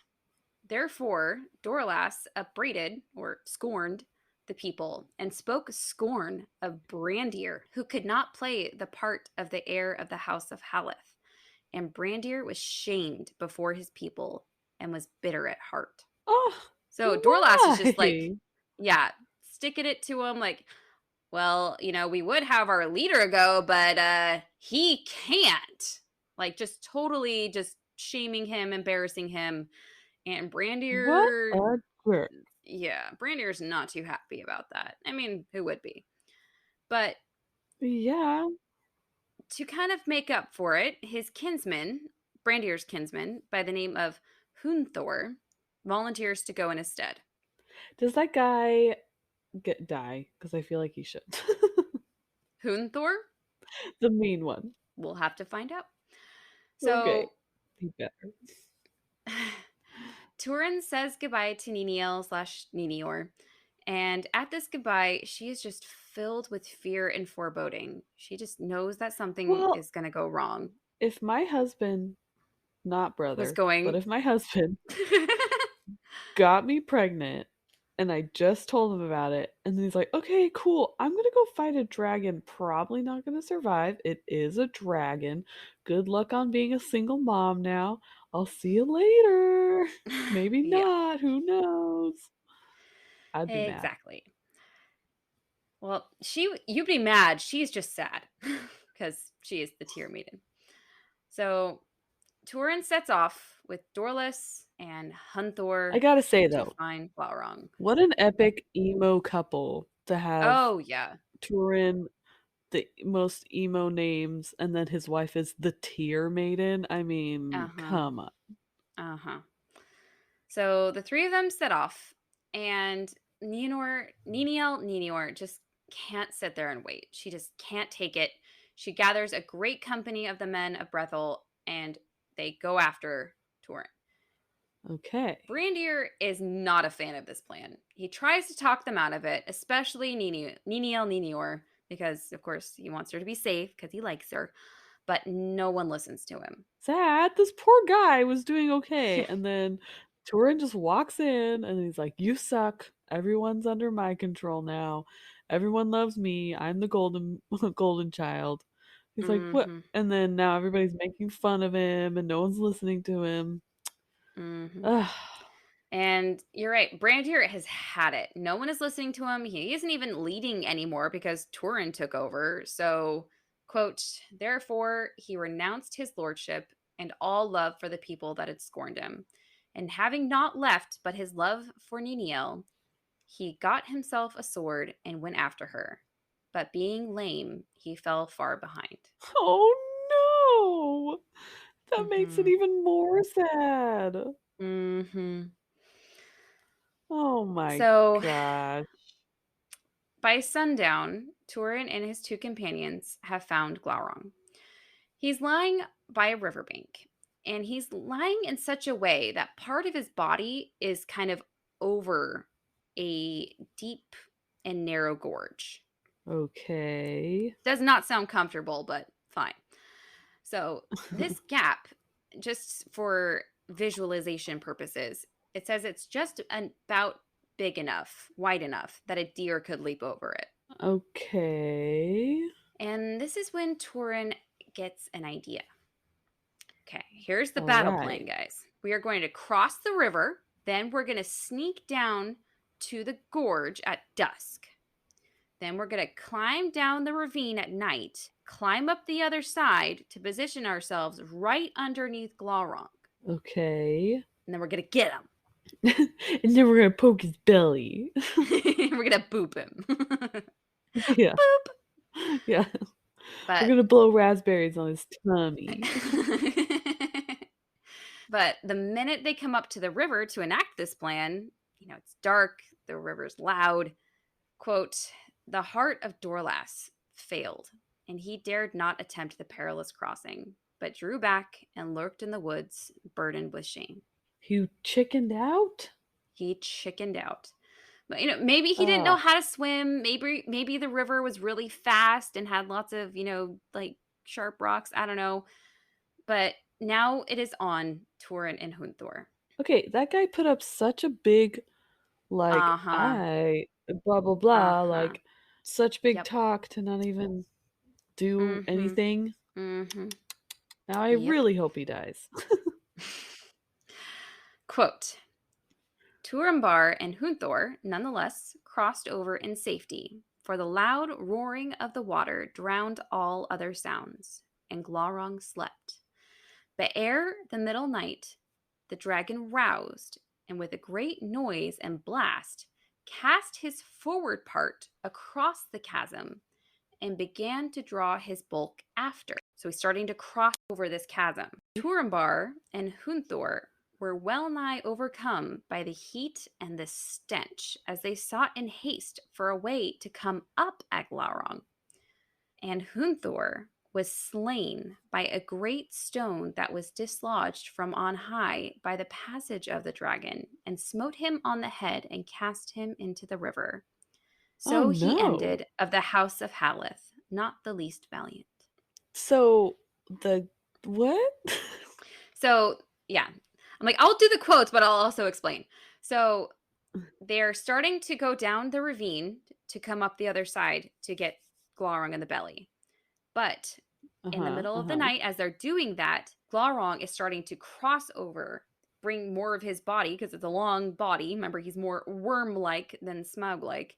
therefore, Dorlas upbraided or scorned the people and spoke scorn of Brandir, who could not play the part of the heir of the house of Haleth. And Brandir was shamed before his people and was bitter at heart. Oh, So Dorlas is just like, why? yeah, sticking it to him like, well, we would have our leader go, but he can't. Like just totally just shaming him, embarrassing him. And What Brandir, a jerk. yeah, Brandir's not too happy about that. I mean, who would be? But Yeah. to kind of make up for it, his kinsman, Brandir's kinsman, by the name of Hunthor, volunteers to go in his stead. Does that guy get die? Because I feel like he should. Hunthor? The mean one. We'll have to find out. Okay. So He better. Turin says goodbye to Nienor/Nienor, and at this goodbye, she is just filled with fear and foreboding. She just knows that something Well, is going to go wrong. if my husband, not Was brother, but going. if my husband got me pregnant and I just told him about it, and then he's like, okay, cool, I'm gonna go fight a dragon. Probably not gonna survive. It is a dragon. Good luck on being a single mom now. I'll see you later. Maybe Yeah, not. Who knows? I'd be mad. exactly. Well, you'd be mad. She's just sad because she is the Tear Maiden. So Turin sets off with Dorless and I Hunthor gotta say to though, find Glaurung. what an epic emo couple to have Oh yeah, Turin the most emo names, and then his wife is the Tear Maiden. I mean, Uh-huh. come on. Uh-huh. So the three of them set off, and Nienor just can't sit there and wait. She just can't take it. She gathers a great company of the men of Brethel, and they go after Turin. Okay. Brandir is not a fan of this plan. He tries to talk them out of it, especially Nienor, because of course he wants her to be safe because he likes her, but no one listens to him. Sad. This poor guy was doing okay. And then Turin just walks in and he's like, "You suck. Everyone's under my control now. Everyone loves me. I'm the golden golden child." He's like, "What?" Mm-hmm. And then now everybody's making fun of him and no one's listening to him. Mm-hmm. Ugh. And you're right, Brandir has had it. No one is listening to him. He isn't even leading anymore because Turin took over. So, quote, therefore, he renounced his lordship and all love for the people that had scorned him. And having not left but his love for Niniel, he got himself a sword and went after her. But being lame, he fell far behind. Oh no. That makes it Mm-hmm. even more sad. Mm-hmm. Oh my So gosh. by sundown, Turin and his two companions have found Glaurung. He's lying by a riverbank, and he's lying in such a way that part of his body is kind of over a deep and narrow gorge. Okay. Does not sound comfortable, but fine. So, this gap, just for visualization purposes, it says it's just about big enough, wide enough that a deer could leap over it. Okay. And this is when Turin gets an idea. Okay, here's the All battle plan, right. guys. We are going to cross the river, then we're going to sneak down to the gorge at dusk. Then we're going to climb down the ravine at night, climb up the other side to position ourselves right underneath Glaurung. Okay. And then we're going to get him. And then we're gonna poke his belly. We're going to boop him. Yeah. Boop. Yeah. We're But gonna blow raspberries on his tummy. But the minute they come up to the river to enact this plan, it's dark, the river's loud. Quote, the heart of Dorlas failed, and he dared not attempt the perilous crossing, but drew back and lurked in the woods, burdened with shame. You chickened out? He chickened out. But maybe he didn't know Ugh. how to swim. Maybe the river was really fast and had lots of, like sharp rocks. I don't know. But now it is on Turin and Hunthor. Okay, that guy put up such a big, like, Uh-huh. I, blah, blah, blah, Uh-huh. like, such big Yep. talk to not even do Mm-hmm. anything. Mm-hmm. Now I Yep. really hope he dies. Quote, Turambar and Hunthor nonetheless crossed over in safety, for the loud roaring of the water drowned all other sounds, and Glaurung slept. But ere the middle night, the dragon roused, and with a great noise and blast, cast his forward part across the chasm and began to draw his bulk after. So he's starting to cross over this chasm. Turambar and Hunthor were well nigh overcome by the heat and the stench as they sought in haste for a way to come up at Glaurung. And Hunthor was slain by a great stone that was dislodged from on high by the passage of the dragon, and smote him on the head and cast him into the river. Oh So he no. ended of the house of Haleth, not the least valiant. So the what? So, yeah. I'm like, I'll do the quotes, but I'll also explain. So, they're starting to go down the ravine to come up the other side to get Glaurung in the belly. But in the Uh-huh. middle of the Uh-huh. night, as they're doing that, Glaurung is starting to cross over, bring more of his body because it's a long body. Remember, he's more worm like than Smaug like.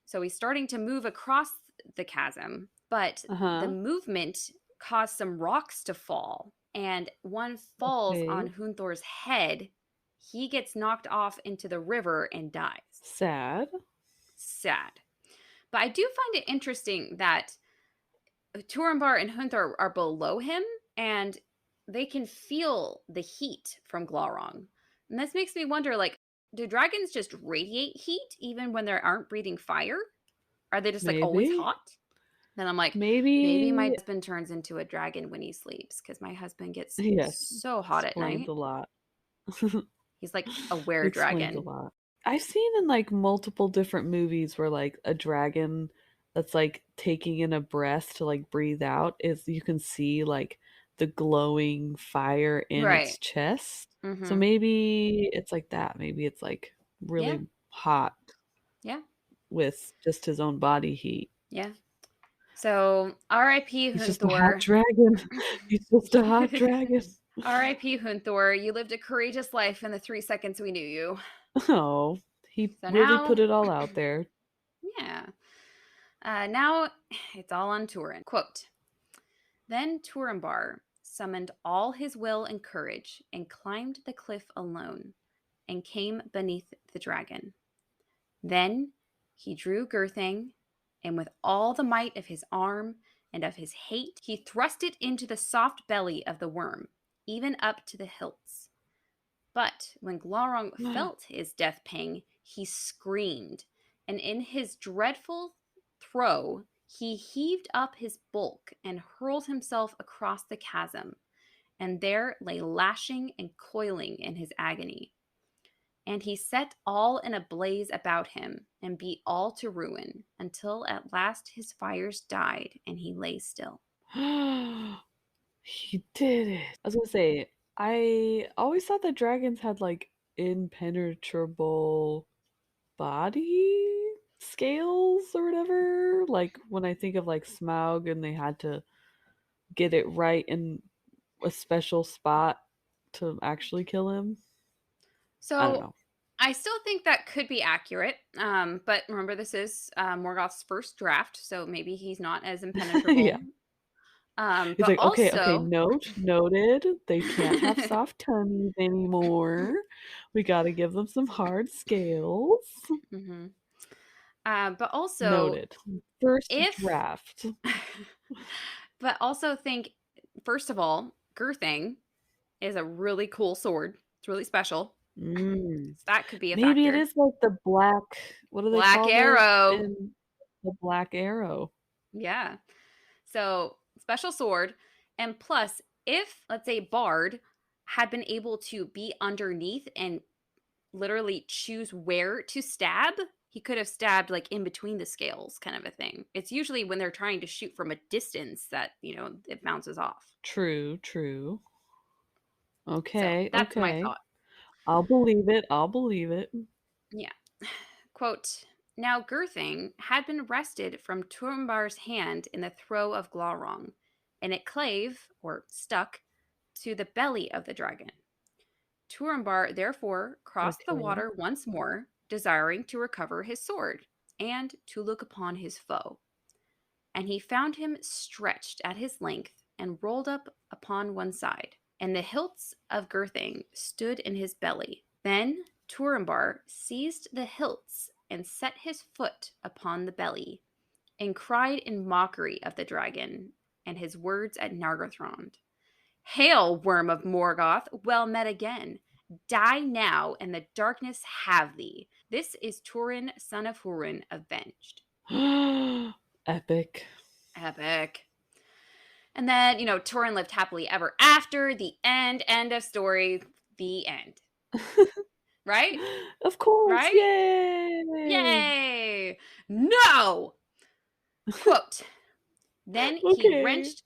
So he's starting to move across the chasm, but the Uh-huh. movement caused some rocks to fall, and one falls on Okay. Hunthor's head. He gets knocked off into the river and dies. Sad. Sad. But I do find it interesting that Turambar and Hunthor are below him, and they can feel the heat from Glaurung. And this makes me wonder, like, do dragons just radiate heat even when they aren't breathing fire? Are they just like always Maybe. hot? Then I'm like, maybe my Maybe. husband turns into a dragon when he sleeps because my husband gets Yes. so hot at Explains night. a lot. He's like a were Explains a dragon. lot. I've seen in like multiple different movies where like a dragon that's like taking in a breath to like breathe out is you can see like the glowing fire in its Right. chest. So Mm-hmm. maybe it's like that. Maybe it's like Yeah. really hot Yeah. with just his own body heat. Yeah. So R.I.P. He's just a hot Hunthor. dragon. He's just a hot dragon. R.I.P. Hunthor. You lived a courageous life in the 3 seconds we knew you. Oh, he So really put now, it all out there. yeah. Now it's all on Turin. Quote, then Turambar summoned all his will and courage and climbed the cliff alone and came beneath the dragon. Then he drew Gurthang, and with all the might of his arm and of his hate, he thrust it into the soft belly of the worm, even up to the hilts. But when Glaurung felt his death pang, he screamed, and in his dreadful throe, he heaved up his bulk and hurled himself across the chasm, and there lay lashing and coiling in his agony. And he set all in a blaze about him, and beat all to ruin, until at last his fires died, and he lay still. He did it. I was gonna say, I always thought that dragons had like impenetrable body scales or whatever. Like when I think of like Smaug and they had to get it right in a special spot to actually kill him. I don't So know. I still think that could be accurate. But remember, this is Morgoth's first draft, so maybe he's not as Yeah. impenetrable. He's But like, okay, okay, also, noted. They can't have soft tummies anymore. We gotta give them some hard scales. mhm. But also, Noted. First if, draft. but also think, first of all, Girthing is a really cool sword. It's really special. Mm. So that could be a Maybe it factor. is like the black, what do they Black call those Arrow. in the Black Arrow? Yeah. So special sword. And plus, if, let's say, Bard had been able to be underneath and literally choose where to stab, he could have stabbed like in between the scales, kind of a thing. It's usually when they're trying to shoot from a distance that, it bounces off. True, true. So Okay, that's my okay. thought. I'll believe it. I'll believe it. Yeah. Quote, now Girthing had been wrested from Turmbar's hand in the throw of Glaurung, and it clave, or stuck, to the belly of the dragon. Turambar therefore crossed the Okay. water once more, desiring to recover his sword, and to look upon his foe. And he found him stretched at his length and rolled up upon one side, and the hilts of Girthing stood in his belly. Then Turambar seized the hilts and set his foot upon the belly, and cried in mockery of the dragon and his words at Nargothrond. Hail, worm of Morgoth, well met again. Die now, and the darkness have thee. This is Turin, son of Hurin, avenged. Epic. Epic. And then, Turin lived happily ever after. The end of story. The end. Right? Of course. Right? Yay. Yay! No! Quote, then he Okay. wrenched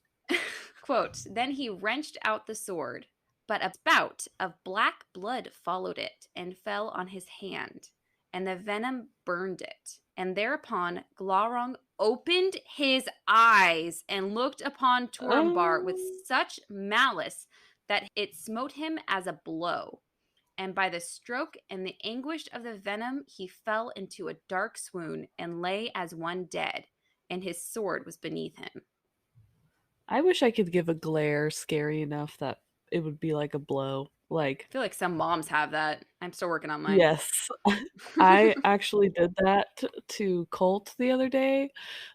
quote, then he wrenched out the sword, but a spout of black blood followed it and fell on his hand, and the venom burned it. And thereupon Glaurung opened his eyes and looked upon Turambar with Um, such malice that it smote him as a blow. And by the stroke and the anguish of the venom, he fell into a dark swoon and lay as one dead, and his sword was beneath him. I wish I could give a glare scary enough that it would be like a blow. Like, I feel like some moms have that. I'm still working on mine. yes. I actually did that to Colt the other day.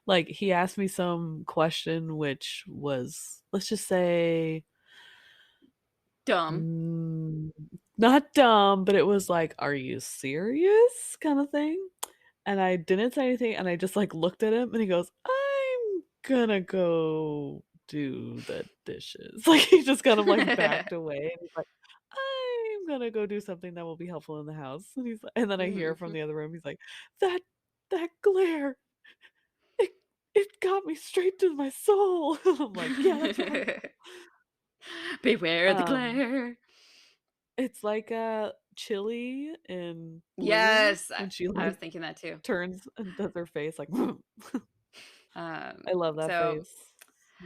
Like, he asked me some question which was, let's just say, Dumb. mm, not dumb, but it was like, "Are you serious?" kinda thing. And I didn't say anything, and I just, like, looked at him, and he goes, "I'm gonna go do the dishes." Like, he just kind of, like, backed away, and he's like, "I'm gonna go do something that will be helpful in the house." And then I hear from Mhm. the other room, he's like, "That that glare, it it got me straight to my soul." I'm like, "Yeah, that's what I felt." Beware the Um, glare. it's like, Chili in Glaurung Yes, when she, I was like, thinking that too. turns and does her face like I love that So face.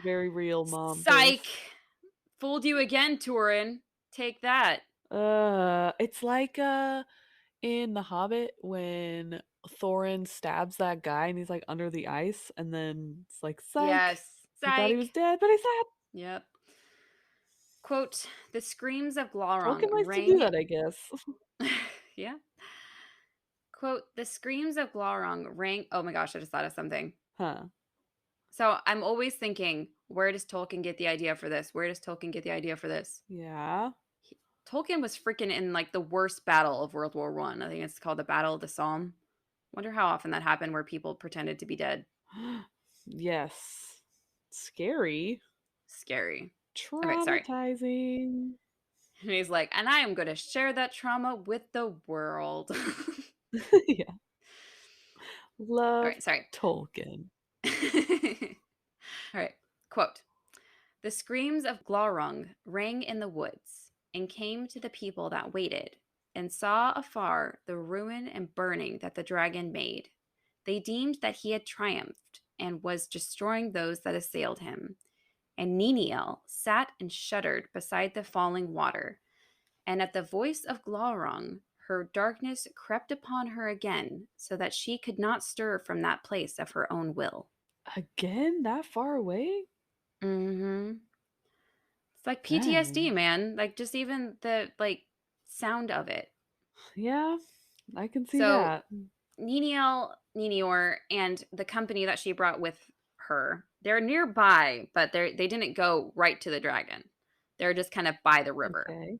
Very real mom psych, face. fooled you again, Turin. Take that. It's like, in The Hobbit when Thorin stabs that guy and he's, like, under the ice, and then it's like, "Psych! Yes, You thought he was psych. dead, but he's not." Yep. Quote, the screams of Tolkien Glaurung likes to do rang. that, I guess. Yeah. Quote, the screams of Glaurung rang. Oh my gosh, I just thought of something. Huh. So I'm always thinking, where does Tolkien get the idea for this? Where does Tolkien get the idea for this? Yeah. Tolkien was freaking in like the worst battle of World War One. I think it's called the Battle of the Somme. Wonder how often that happened where people pretended to be dead. Yes. Scary. Scary. Okay, sorry. Traumatizing. And he's like, and I am going to share that trauma with the world. All Yeah. Love right, sorry. Tolkien. All right. Quote, the screams of Glaurung rang in the woods and came to the people that waited and saw afar the ruin and burning that the dragon made. They deemed that he had triumphed and was destroying those that assailed him. And Niniel sat and shuddered beside the falling water. And at the voice of Glaurung, her darkness crept upon her again, so that she could not stir from that place of her own will. Again? That far away? Mm-hmm. It's like PTSD, Dang. man. Like just even the like sound of it. Yeah, I can see So that. Nienor, and the company that she brought with her, they're nearby, but they didn't go right to the dragon. They're just kind of by the river, Okay.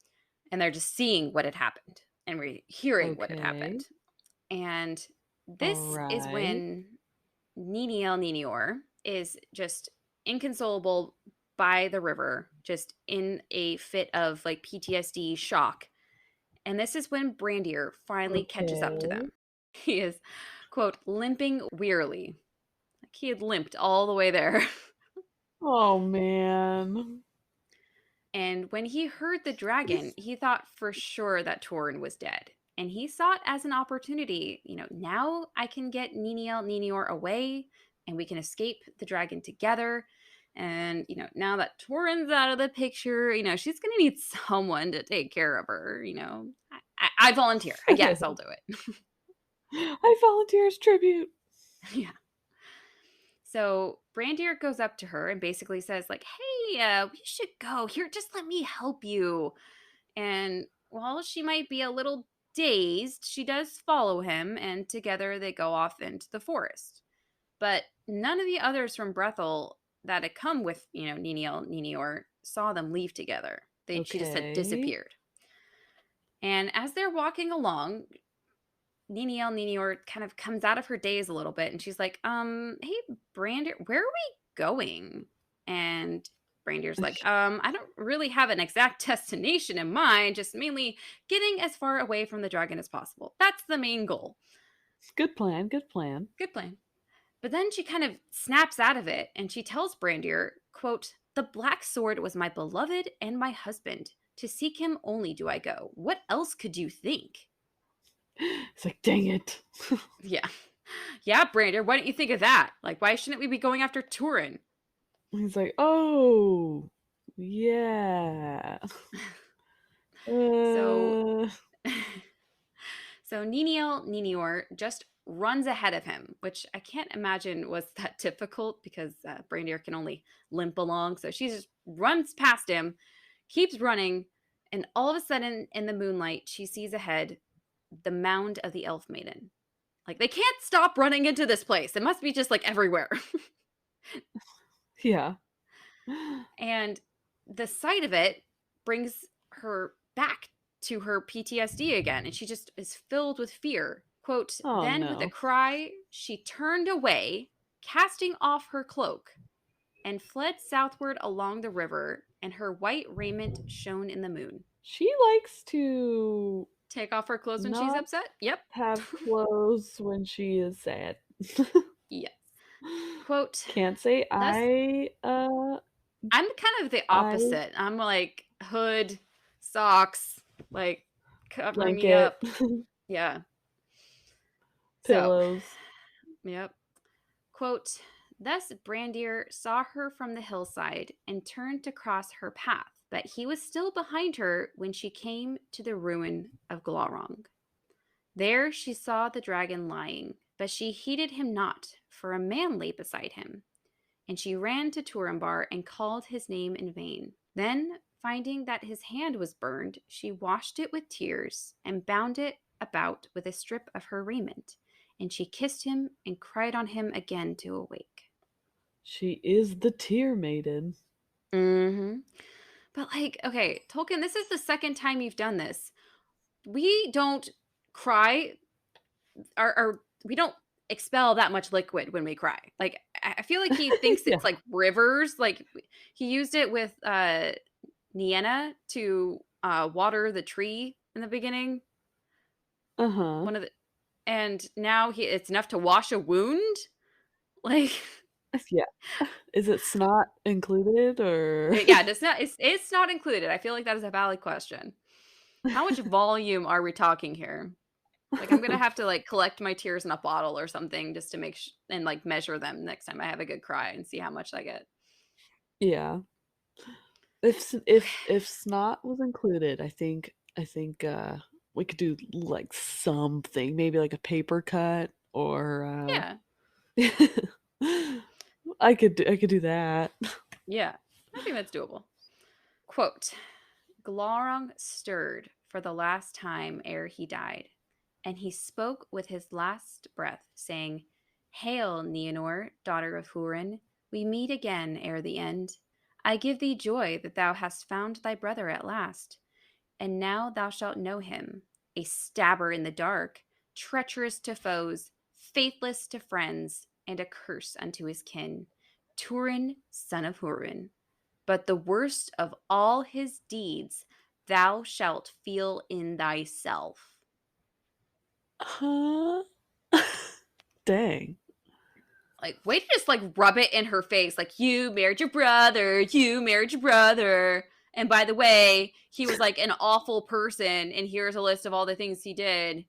and they're just seeing what had happened and hearing what had Okay. happened. And All this is right. when Nienor is just inconsolable by the river, just in a fit of like PTSD shock. And this is when Brandier finally catches up to Okay. them. He is, quote, limping wearily. Like he had limped all the way there. Oh, man. And when he heard the dragon, he thought for sure that Torin was dead. And he saw it as an opportunity. Now I can get Nienor away and we can escape the dragon together. And, now that Torin's out of the picture, she's going to need someone to take care of her. I volunteer. I guess I'll do it. I volunteer as tribute. Yeah. So Brandier goes up to her and basically says, like, hey, we should go. Here, just let me help you. And while she might be a little dazed, she does follow him, and together they go off into the forest. But none of the others from Brethel that had come with, Nienor saw them leave together. She just had Okay. disappeared. And as they're walking along, Nienor kind of comes out of her daze a little bit, and she's like, hey, Brander, where are we going? And Brandier's like, I don't really have an exact destination in mind, just mainly getting as far away from the dragon as possible. That's the main goal. Good plan. Good plan. Good plan. But then she kind of snaps out of it, and she tells Brandier, quote, the black sword was my beloved and my husband. To seek him only do I go. What else could you think? It's like, dang it. Yeah. Yeah, Brander, why don't you think of that? Like, why shouldn't we be going after Turin? He's like, oh, yeah. So, Uh, so Nienor just runs ahead of him, which I can't imagine was that difficult because Brandier can only limp along. So she just runs past him, keeps running, And all of a sudden, in the moonlight, she sees ahead the mound of the elf maiden. Like, they can't stop running into this place. It must be just like everywhere. Yeah. And the sight of it brings her back to her PTSD again. And she just is filled with fear. Quote, Oh then with a no. cry, she turned away, casting off her cloak, and fled southward along the river, and her white raiment shone in the moon. She likes to Take off her clothes when she's not upset? Yep. have clothes when she is sad. Yes. Quote, Can't say thus, I'm kind of the I opposite. I'm like hood, socks, like cover me blanket, up. Yeah. So, pillows. yep. Quote, thus Brandir saw her from the hillside and turned to cross her path, but he was still behind her when she came to the ruin of Glaurung. There she saw the dragon lying, but she heeded him not, for a man lay beside him. And she ran to Turambar and called his name in vain. Then, finding that his hand was burned, she washed it with tears and bound it about with a strip of her raiment. And she kissed him and cried on him again to awake. She is the tear maiden. Mm-hmm. But like, okay, Tolkien, this is the second time you've done this. We don't cry, or we don't expel that much liquid when we cry. Like, I feel like he thinks Yeah. it's like rivers. Like, he used it with Nienna to water the tree in the beginning. Uh-huh. One of the, and now it's enough to wash a wound. Like, Yeah. Is it snot included or yeah, it's not included. I feel like that is a valid question. How much volume are we talking here? Like, I'm gonna have to like collect my tears in a bottle or something just to and like measure them next time I have a good cry and see how much I get. Yeah. If snot was included, I think we could do like something, maybe like a paper cut or Yeah, I could do that. yeah, I think that's doable. Quote, Glaurung stirred for the last time ere he died, and he spoke with his last breath, saying, Hail, Nienor, daughter of Hurin, we meet again ere the end. I give thee joy that thou hast found thy brother at last, and now thou shalt know him, a stabber in the dark, treacherous to foes, faithless to friends, and a curse unto his kin. Turin, son of Hurin. But the worst of all his deeds thou shalt feel in thyself. Huh? Dang. Like, way to just like rub it in her face. Like, you married your brother, you married your brother. And by the way, he was like an awful person. And here's a list of all the things he did.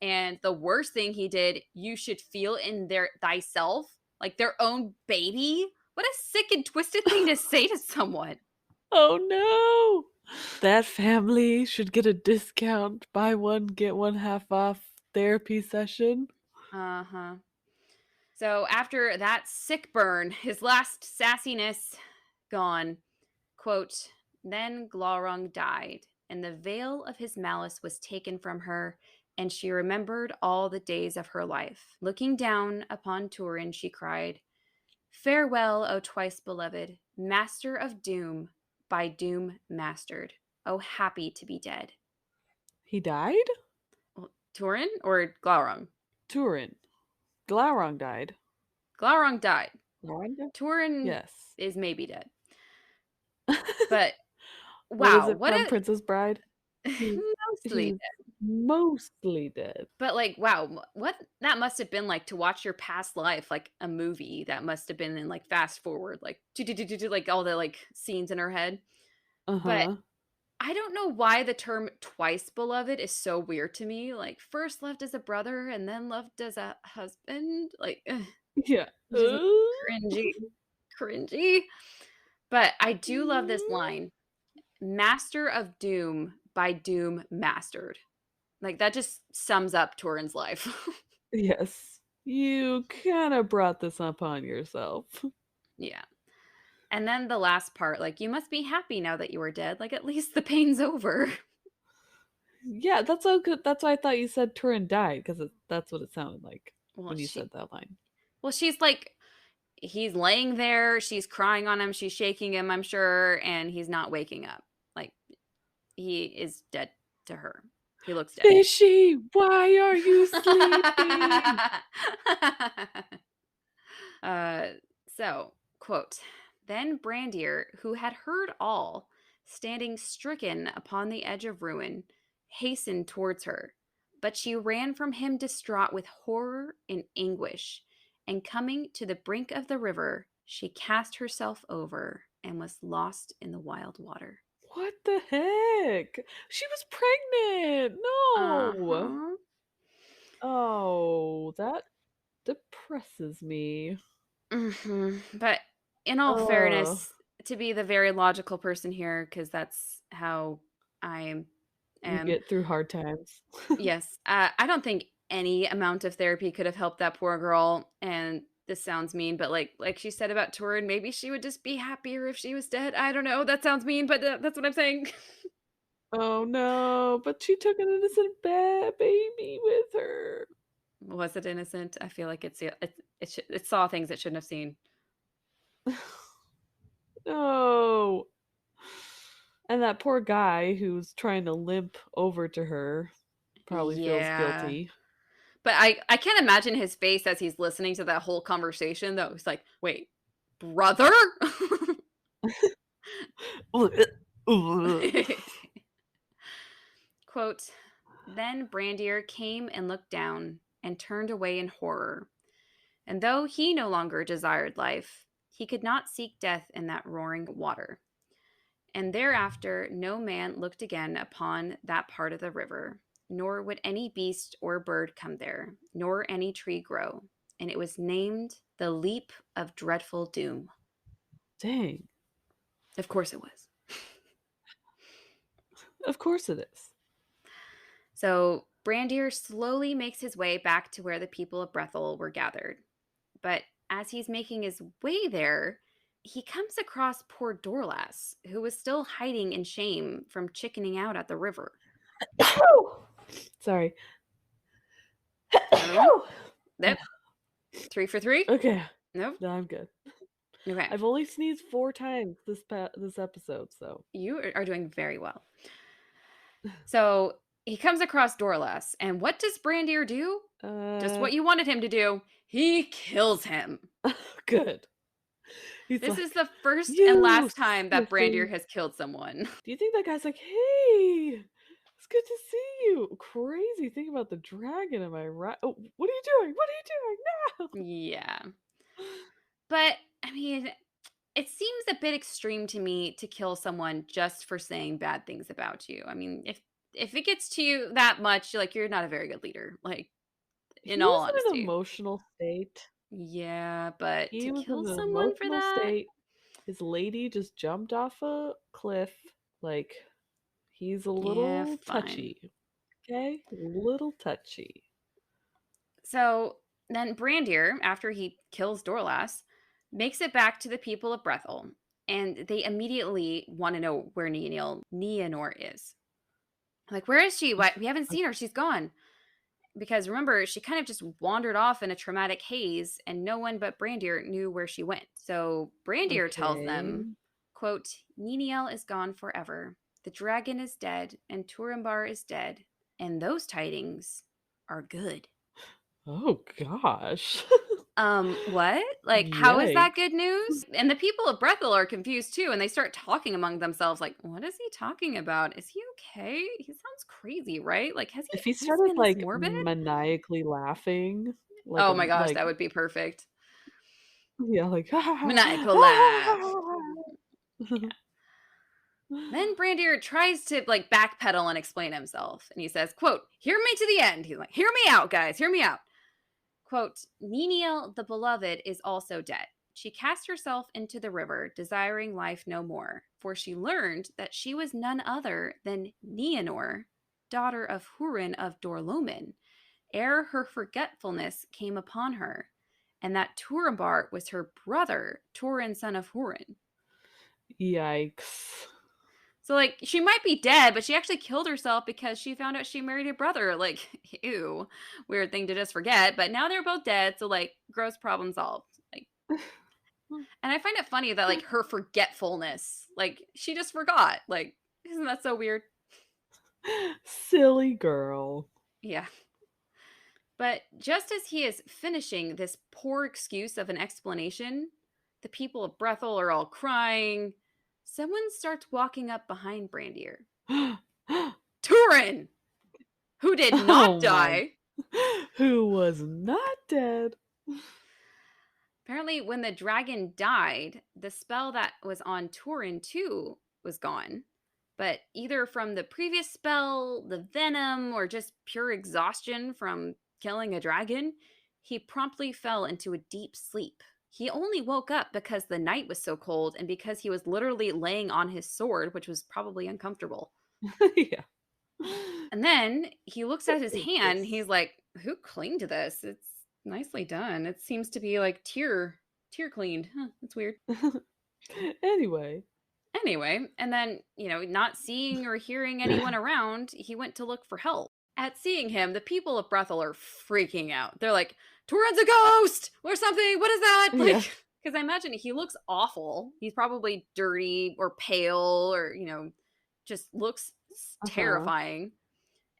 And the worst thing he did, you should feel in thyself, like their own baby. What a sick and twisted thing to say to someone. Oh no. That family should get a discount. Buy one, get one half off therapy session. Uh huh. So after that sick burn, his last sassiness gone, quote, then Glaurung died, and the veil of his malice was taken from her, and she remembered all the days of her life. Looking down upon Turin, she cried, Farewell, O twice beloved, master of doom, by doom mastered. Oh, happy to be dead. He died? Well, Turin or Glaurung? Turin. Glaurung died. Glaurung died. Glaurung died? Turin Yes. is maybe dead. But What is wow, it what from a Princess Bride? He's mostly he's mostly dead. but like wow, what that must have been like to watch your past life like a movie that must have been in like fast forward like like all the like scenes in her head. But Uh-huh. I don't know why the term twice beloved is so weird to me. Like first loved as a brother and then loved as a husband. Like ugh, Yeah. just cringy, cringy. But I do love this line. Master of Doom by Doom Mastered. Like that just sums up Turin's life. Yes. You kind of brought this upon yourself. Yeah. And then the last part, like, "You must be happy now that you are dead, like, at least the pain's over." Yeah, that's so good. That's why I thought you said Turin died, because that's what it sounded like Well, when you said that line. she's like he's laying there, she's crying on him, she's shaking him, I'm sure, and he's not waking up. Like, he is dead to her. He looks dead. Fishy, why are you sleeping? uh, so, quote, "Then Brandir, who had heard all, standing stricken upon the edge of ruin, hastened towards her. But she ran from him distraught with horror and anguish, and coming to the brink of the river, she cast herself over and was lost in the wild water." What the heck? She was pregnant. No. Uh-huh. Oh, that depresses me. But in all Ugh. fairness, to be the very logical person here, because that's how I You am. get through hard times. Yes, I don't think any amount of therapy could have helped that poor girl. And this sounds mean, but like she said about Turin, maybe she would just be happier if she was dead. I don't know. That sounds mean, but that's what I'm saying. Oh no, but she took an innocent baby with her. Was it innocent? I feel like it saw things it shouldn't have seen. No. And that poor guy who's trying to limp over to her probably feels Yeah. guilty. But I can't imagine his face as he's listening to that whole conversation, though. He's like, "Wait, brother?" Quote, "Then Brandier came and looked down and turned away in horror. And though he no longer desired life, he could not seek death in that roaring water. And thereafter no man looked again upon that part of the river, nor would any beast or bird come there, nor any tree grow. And it was named the Leap of Dreadful Doom." Dang. Of course it was. Of course it is. So Brandir slowly makes his way back to where the people of Brethel were gathered. But as he's making his way there, he comes across poor Dorlas, who was still hiding in shame from chickening out at the river. Sorry. No? Nope. 3 for 3? Okay. Nope. No, I'm good. Okay. I've only sneezed 4 times this episode, so You are doing very well. So he comes across Dorlas, and what does Brandir do? Just uh what you wanted him to do. He kills him. good. He's This is like, the first and "You last time that Brandir sniffing." has killed someone. Do you think that guy's like, "Hey, it's good to see you." Crazy thing about the dragon, am I right? Oh, what are you doing? What are you doing? No. Yeah. But, I mean, it seems a bit extreme to me to kill someone just for saying bad things about you. I mean, if it gets to you that much, you're not a very good leader. Like, in He all was in an honesty. emotional state. Yeah, but to He was kill in an someone for emotional that? state. His lady just jumped off a cliff. Like, he's a Yeah, little fine. touchy. Okay? A little touchy. So then Brandir, after he kills Dorlas, makes it back to the people of Brethel, and they immediately want to know where Nienor is. Like, where is she? Why we haven't seen her? She's gone. Because remember, she kind of just wandered off in a traumatic haze, and no one but Brandir knew where she went. So Brandir tells Okay. them, quote, "Niniel is gone forever. The dragon is dead, and Turambar is dead, and those tidings are good." Oh gosh. What? Like, how is that Yikes. good news? And the people of Brethel are confused too, and they start talking among themselves, like, what is he talking about? Is he okay? He sounds crazy, right? Like, has If he he always started, been this like, morbid? maniacally laughing, like Oh a my gosh, like that would be perfect. yeah, like, Maniacal laugh. Then Brandir tries to like backpedal and explain himself. And he says, quote, "Hear me to the end." He's like, "Hear me out, guys, hear me out." Quote, "Niniel the beloved is also dead. She cast herself into the river, desiring life no more, for she learned that she was none other than Nienor, daughter of Hurin of Dorlomen, ere her forgetfulness came upon her, and that Turambar was her brother, Turin son of Hurin." Yikes. So, like, she might be dead, but she actually killed herself because she found out she married her brother. Like, ew, weird thing to just forget. But now they're both dead, so like, gross problem solved. Like, and I find it funny that like her forgetfulness, like she just forgot. Like, isn't that so weird? Silly girl. Yeah. But just as he is finishing this poor excuse of an explanation, the people of Brethel are all crying. Someone starts walking up behind Brandier. Turin, who did not Oh my. die. Who was not dead. Apparently, when the dragon died, the spell that was on Turin too was gone. But either from the previous spell, the venom, or just pure exhaustion from killing a dragon, he promptly fell into a deep sleep. He only woke up because the night was so cold and because he was literally laying on his sword, which was probably uncomfortable. Yeah. And then he looks What at his is hand and this? he's like, "Who cleaned this? It's nicely done. It seems to be like tear cleaned. Huh, that's weird." Anyway. Anyway, and then, not seeing or hearing anyone around, he went to look for help. At seeing him, the people of Brethel are freaking out. They're like, "Turin's a ghost or something. What is that?" Yeah. Like, because I imagine he looks awful. He's probably dirty or pale or, just looks Uh-huh. terrifying.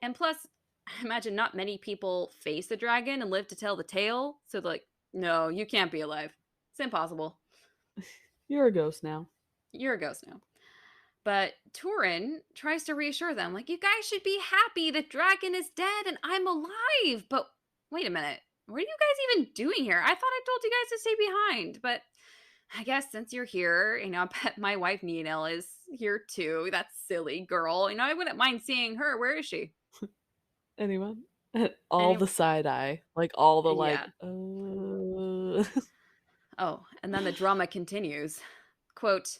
And plus, I imagine not many people face a dragon and live to tell the tale. So, they're like, "No, you can't be alive. It's impossible. You're a ghost now. You're a ghost now." But Turin tries to reassure them, like, "You guys should be happy. The dragon is dead and I'm alive." But wait a minute. What are you guys even doing here? I thought I told you guys to stay behind. But I guess since you're here, I bet my wife Nienor is here too. That silly girl. I wouldn't mind seeing her. Where is she? Anyone? All Any the side eye. Like all the Yeah. like, Oh, and then the drama continues. Quote,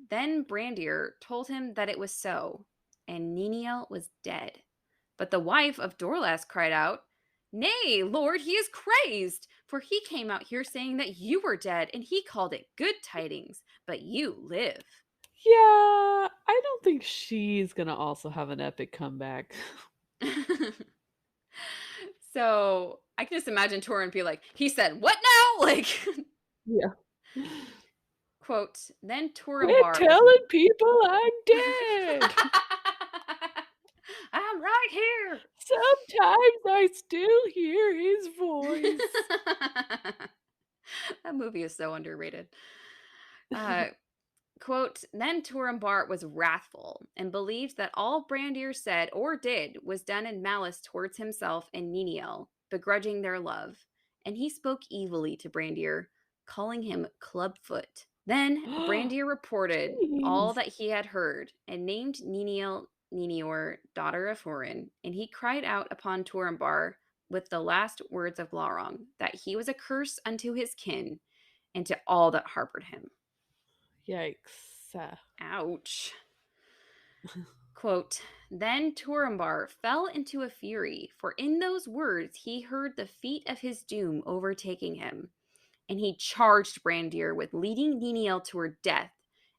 "Then Brandier told him that it was so, and Niniel was dead. But the wife of Dorlas cried out, 'Nay, Lord, he is crazed, for he came out here saying that you were dead, and he called it good tidings, but you live.'" Yeah, I don't think she's gonna also have an epic comeback. So I can just imagine Torin be like, "He said, what now?" Like, Yeah. quote, "Then Quit Turambar was telling people I'm dead. I'm right here. Sometimes I still hear his voice. That movie is so underrated. Uh, quote, "Then Turambar was wrathful and believed that all Brandir said or did was done in malice towards himself and Niniel, begrudging their love. And he spoke evilly to Brandir, calling him Clubfoot. Then Brandir reported all Jeez. that he had heard and named Nienor, daughter of Hurin, and he cried out upon Turambar with the last words of Glaurung, that he was a curse unto his kin and to all that harbored him." Yikes. Ouch. Quote, "Then Turambar fell into a fury, for in those words he heard the feet of his doom overtaking him, and he charged Brandir with leading Niniel to her death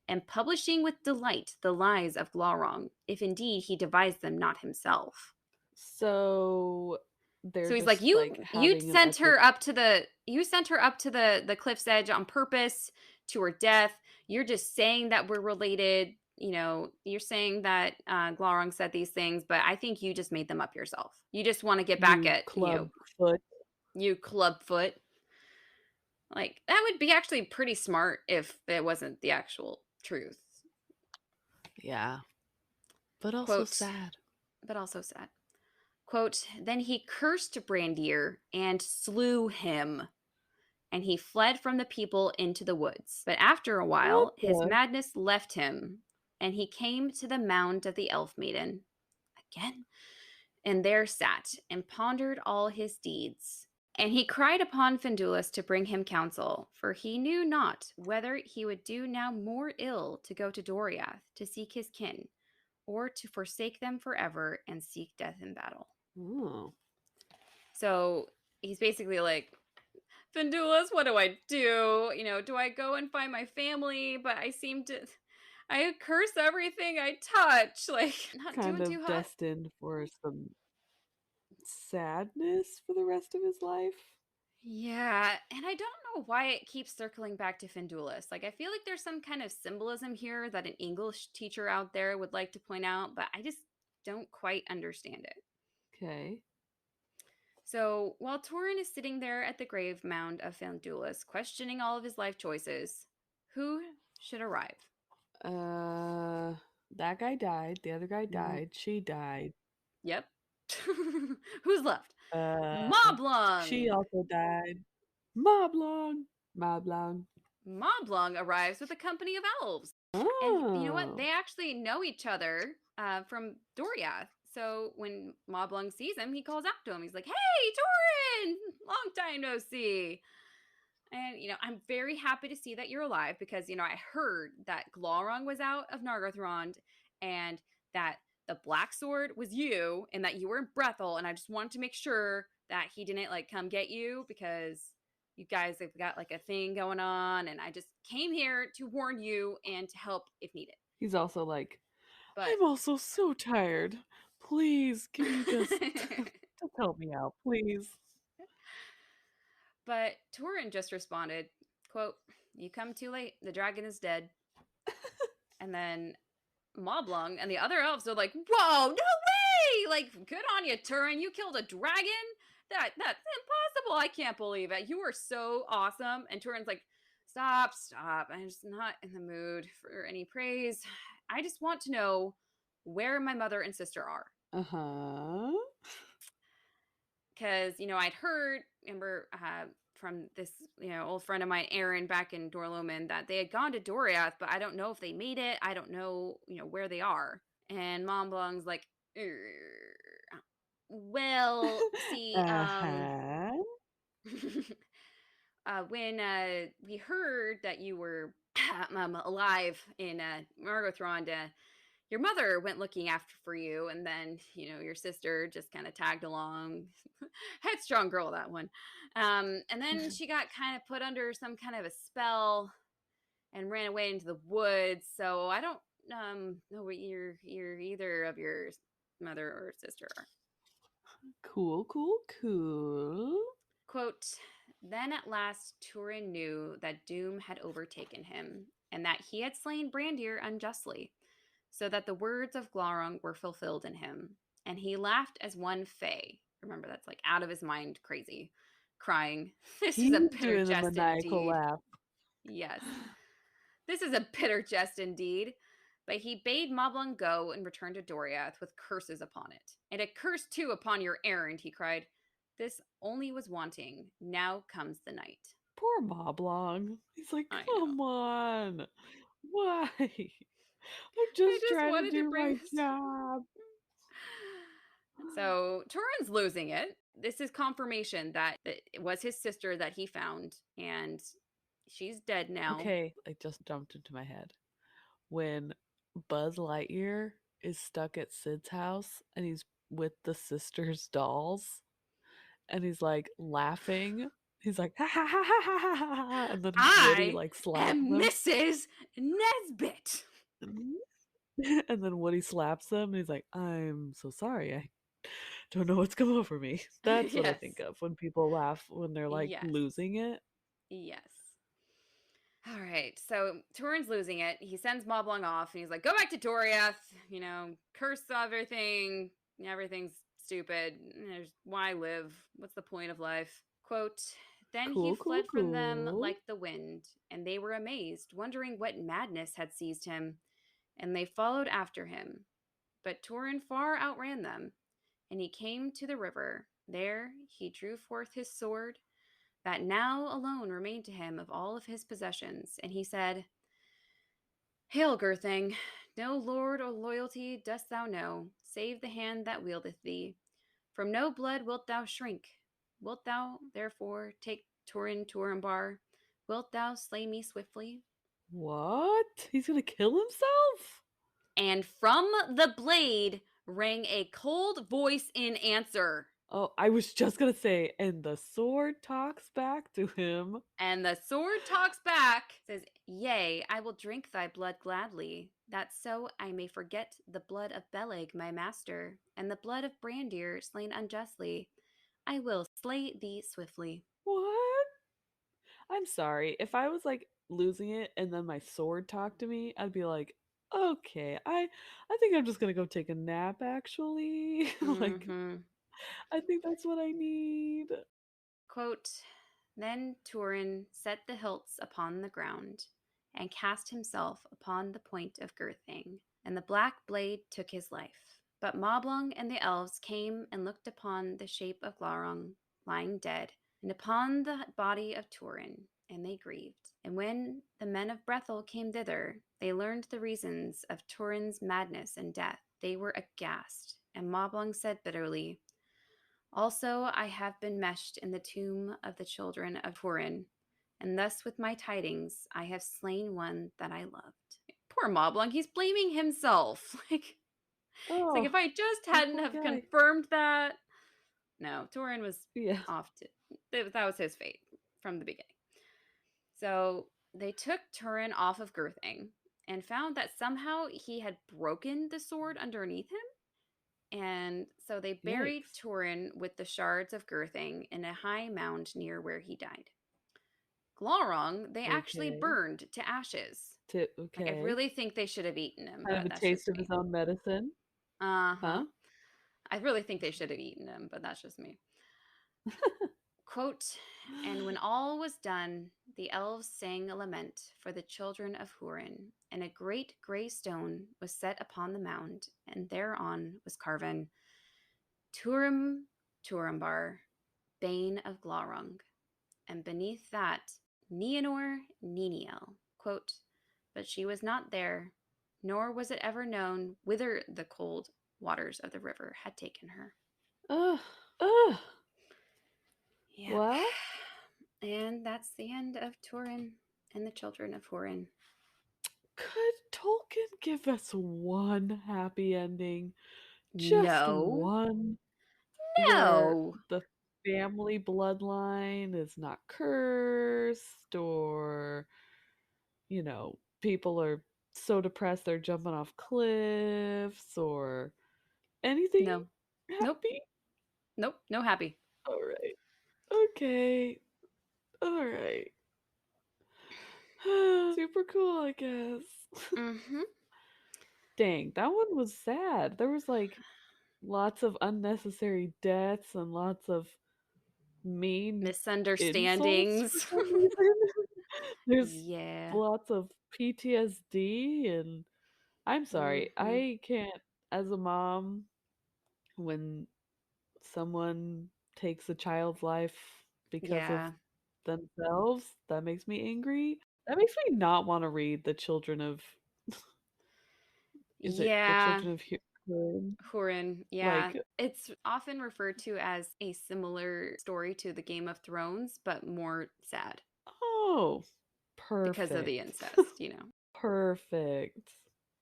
and publishing with delight the lies of Glaurung, if indeed he devised them not himself." So they're So he's like, just like you having an sent epic. her up to the cliff's edge on purpose to her death. You're just saying that we're related. You're saying that Glaurung said these things, but I think you just made them up yourself. You just want to get back You at club foot. you clubfoot. Like, that would be actually pretty smart if it wasn't the actual truth. Yeah. But also Quote, sad. but also sad. Quote, "Then he cursed Brandir and slew him, and he fled from the people into the woods. But after a What while, his the? madness left him, and he came to the mound of the elf maiden again, and there sat and pondered all his deeds. And he cried upon Findulis to bring him counsel, for he knew not whether he would do now more ill to go to Doriath to seek his kin, or to forsake them forever and seek death in battle." Oh. So he's basically like, "Findulas, what do I do? Do I go and find my family? But I seem to." I curse everything I touch. Like, not Kind doing too of hot. destined for some sadness for the rest of his life. Yeah, and I don't know why it keeps circling back to Findulis. Like, I feel like there's some kind of symbolism here that an English teacher out there would like to point out, but I just don't quite understand it. Okay. So, while Turin is sitting there at the grave mound of Findulis, questioning all of his life choices, who should arrive? That guy died. The other guy Mhm. died. She died. Yep. Who's left? Uh, she Moblung! also died. Moblong. Moblong. Moblung arrives with a company of elves. And you know what? Oh. They actually know each other from Doriath. So when Moblung sees him, he calls out to him. He's like, "Hey, Torin! Long time no see." And I'm very happy to see that you're alive because I heard that Glaurung was out of Nargothrond and that the Black Sword was you and that you were in Brethel. And I just wanted to make sure that he didn't like come get you because you guys have got like a thing going on. And I just came here to warn you and to help if needed. He's also like, But I'm also so tired. Please, can you just help me out, please? but Turin just responded, quote, "You come too late. The dragon is dead." And then Moblung and the other elves are like, "Whoa, no way! Like, good on you, Turin. You killed a dragon? That's impossible. I can't believe it. You were so awesome." And Turin's like, "Stop, stop. I'm just not in the mood for any praise. I just want to know where my mother and sister are." Uh-huh. Because I'd heard, remember, from this old friend of mine, Aaron, back in Dorloman, that they had gone to Doriath, but I don't know if they made it. I don't know where they are. And Mom Blong's like, "Er, well, see, Uh-huh. when we heard that you were alive in Margothrond, your mother went looking after for you, and then your sister just kind of tagged along. Headstrong girl, that one. And then she got kind of put under some kind of a spell and ran away into the woods. So I don't know what you're either of your mother or sister are. Cool, cool, cool. Quote, "Then at last Turin knew that doom had overtaken him, and that he had slain Brandir unjustly, so that the words of Glaurung were fulfilled in him. And he laughed as one fey." Remember, that's like out of his mind crazy, crying, "This is a He's bitter doing the jest maniacal indeed." laugh. Yes, this is a bitter jest indeed. But he bade Moblung go and return to Doriath with curses upon it. "And a curse too upon your errand," he cried. "This only was wanting. Now comes the night." Poor Moblong. He's like, I know. come on. Why? I'm I just just trying to wanted to do bring my this. job. So Turin's losing it. This is confirmation that it was his sister that he found, and she's dead now. Okay, I just jumped into my head. When Buzz Lightyear is stuck at Sid's house and he's with the sisters' dolls and he's like laughing. He's like, ha ha ha ha ha ha ha ha, and then Woody I like slaps am him. Mrs. Nesbit. And then Woody slaps him and he's like, I'm so sorry. I don't know what's come over me. That's what I think Yes. of when people laugh when they're like Yes. losing it. Yes. All right. So Turin's losing it. He sends Moblung off and he's like, "Go back to Doriath, curse everything. Everything's stupid. Why live? What's the point of life?" Quote, "Then he Cool, cool, fled from them cool. like the wind, and they were amazed, wondering what madness had seized him, and they followed after him. But Turin far outran them, and he came to the river. There he drew forth his sword, that now alone remained to him of all of his possessions, and he said, 'Hail, Girthing! No lord or loyalty dost thou know, save the hand that wieldeth thee. From no blood wilt thou shrink. Wilt thou, therefore, take Turin Turambar? Wilt thou slay me swiftly?' What? He's gonna kill himself? And from the blade rang a cold voice in answer. Oh, I was just gonna say, and the sword talks back to him. And the sword talks back, says, "Yea, I will drink thy blood gladly, that so I may forget the blood of Beleg my master, and the blood of Brandir slain unjustly. I will slay thee swiftly." What? I'm sorry. If I was like losing it and then my sword talked to me, I'd be like, okay, I think I'm just gonna go take a nap actually. Like, Mm-hmm. I think that's what I need. Quote, "Then Turin set the hilts upon the ground, and cast himself upon the point of Girthing, and the black blade took his life. But Moblung and the elves came and looked upon the shape of Glaurung lying dead, and upon the body of Turin, and they grieved. And when the men of Brethel came thither, they learned the reasons of Turin's madness and death. They were aghast, and Moblung said bitterly, also, I have been meshed in the tomb of the children of Turin, and thus with my tidings I have slain one that I loved." Poor Moblung, he's blaming himself. Like, it's like, Oh, if I just the hadn't poor have guy. confirmed that. No, Turin was Yeah. off to, that was his fate from the beginning. So they took Turin off of Girthing and found that somehow he had broken the sword underneath him. And so they buried Yikes. Turin with the shards of Girthing in a high mound near where he died. Glaurung, they actually Okay. burned to ashes. Like, I Okay. really think they should have eaten him, Kind of but a that's taste just of his me. own medicine. Uh huh. Huh? I really think they should have eaten him, but that's just me. Quote, "And when all was done, the elves sang a lament for the children of Hurin, and a great grey stone was set upon the mound, and thereon was carven, Turum Turumbar, Bane of Glaurung, and beneath that, Nienor Niniel." Quote, "But she was not there, nor was it ever known whither the cold waters of the river had taken her." Ugh. Ugh. Yep. Well, And that's the end of Turin and the children of Hurin. could Tolkien give us one happy ending? Just No. one where No. the family bloodline is not cursed or, people are so depressed they're jumping off cliffs or anything No. Nope. happy? Nope. No happy. All right. Okay. All right. Super cool, I guess. Mm-hmm. Dang, that one was sad. There was like lots of unnecessary deaths and lots of mean insults for Misunderstandings. some reason. There's Yeah. lots of PTSD, and I'm sorry, Mm-hmm. I can't, as a mom, when someone takes a child's life because of Yeah. themselves, that makes me angry. That makes me not want to read the children of, is it the Yeah. children of Hurin? Hurin. Yeah. Like, It's often referred to as a similar story to the Game of Thrones, but more sad oh, because of the perfect. incest. Perfect.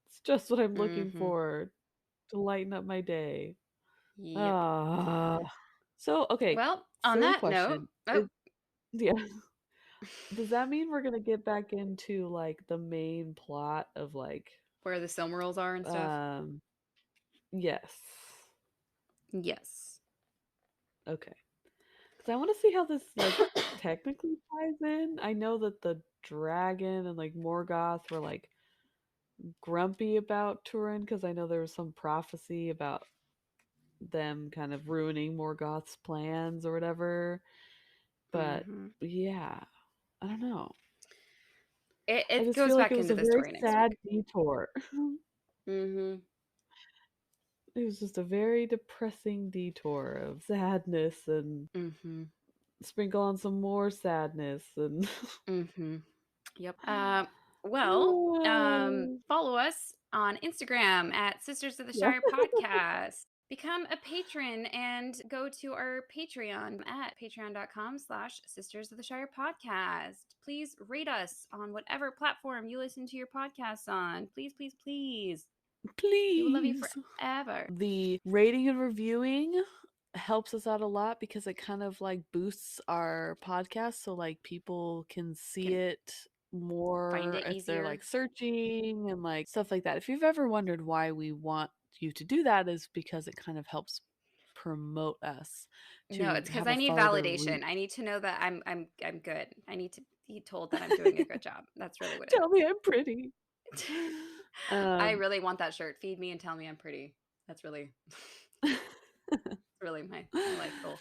It's just what I'm looking Mm-hmm. for to lighten up my day. Yep. Ah. So, okay, Well, on silly that note, question. oh, Yeah. Does that mean we're gonna get back into like the main plot of like where the Silmarils are and stuff. um yes. Yes. Okay. Because I want to see how this like technically ties in. I know that the dragon and like Morgoth were like grumpy about Turin because I know there was some prophecy about them kind of ruining Morgoth's plans or whatever. But Mm-hmm. yeah, I don't know. It, I it just goes feel like back it was into a the very story next sad week. detour. Mm-hmm. It was just a very depressing detour of sadness and Mm-hmm. sprinkle on some more sadness and Mm-hmm. Yep. Oh, Follow us on Instagram at Sisters of the yeah. Shire Podcast. Become a patron and go to our Patreon at patreon.com/Sisters of the Shire Podcast. Please rate us on whatever platform you listen to your podcasts on. Please, please, please. We will love you Please. forever. The rating and reviewing helps us out a lot because it kind of like boosts our podcast, so like people can see Can it find more it if they're like easier. searching and like stuff like that. If you've ever wondered why we want you to do that, is because it kind of helps promote us No, to it's because have I a need farther reach. validation. I need to know that I'm good. I need to be told that I'm doing a good job. That's really what it Tell me I'm pretty. is. I Um really want that shirt. Feed me and tell me I'm pretty. That's really really my life goal.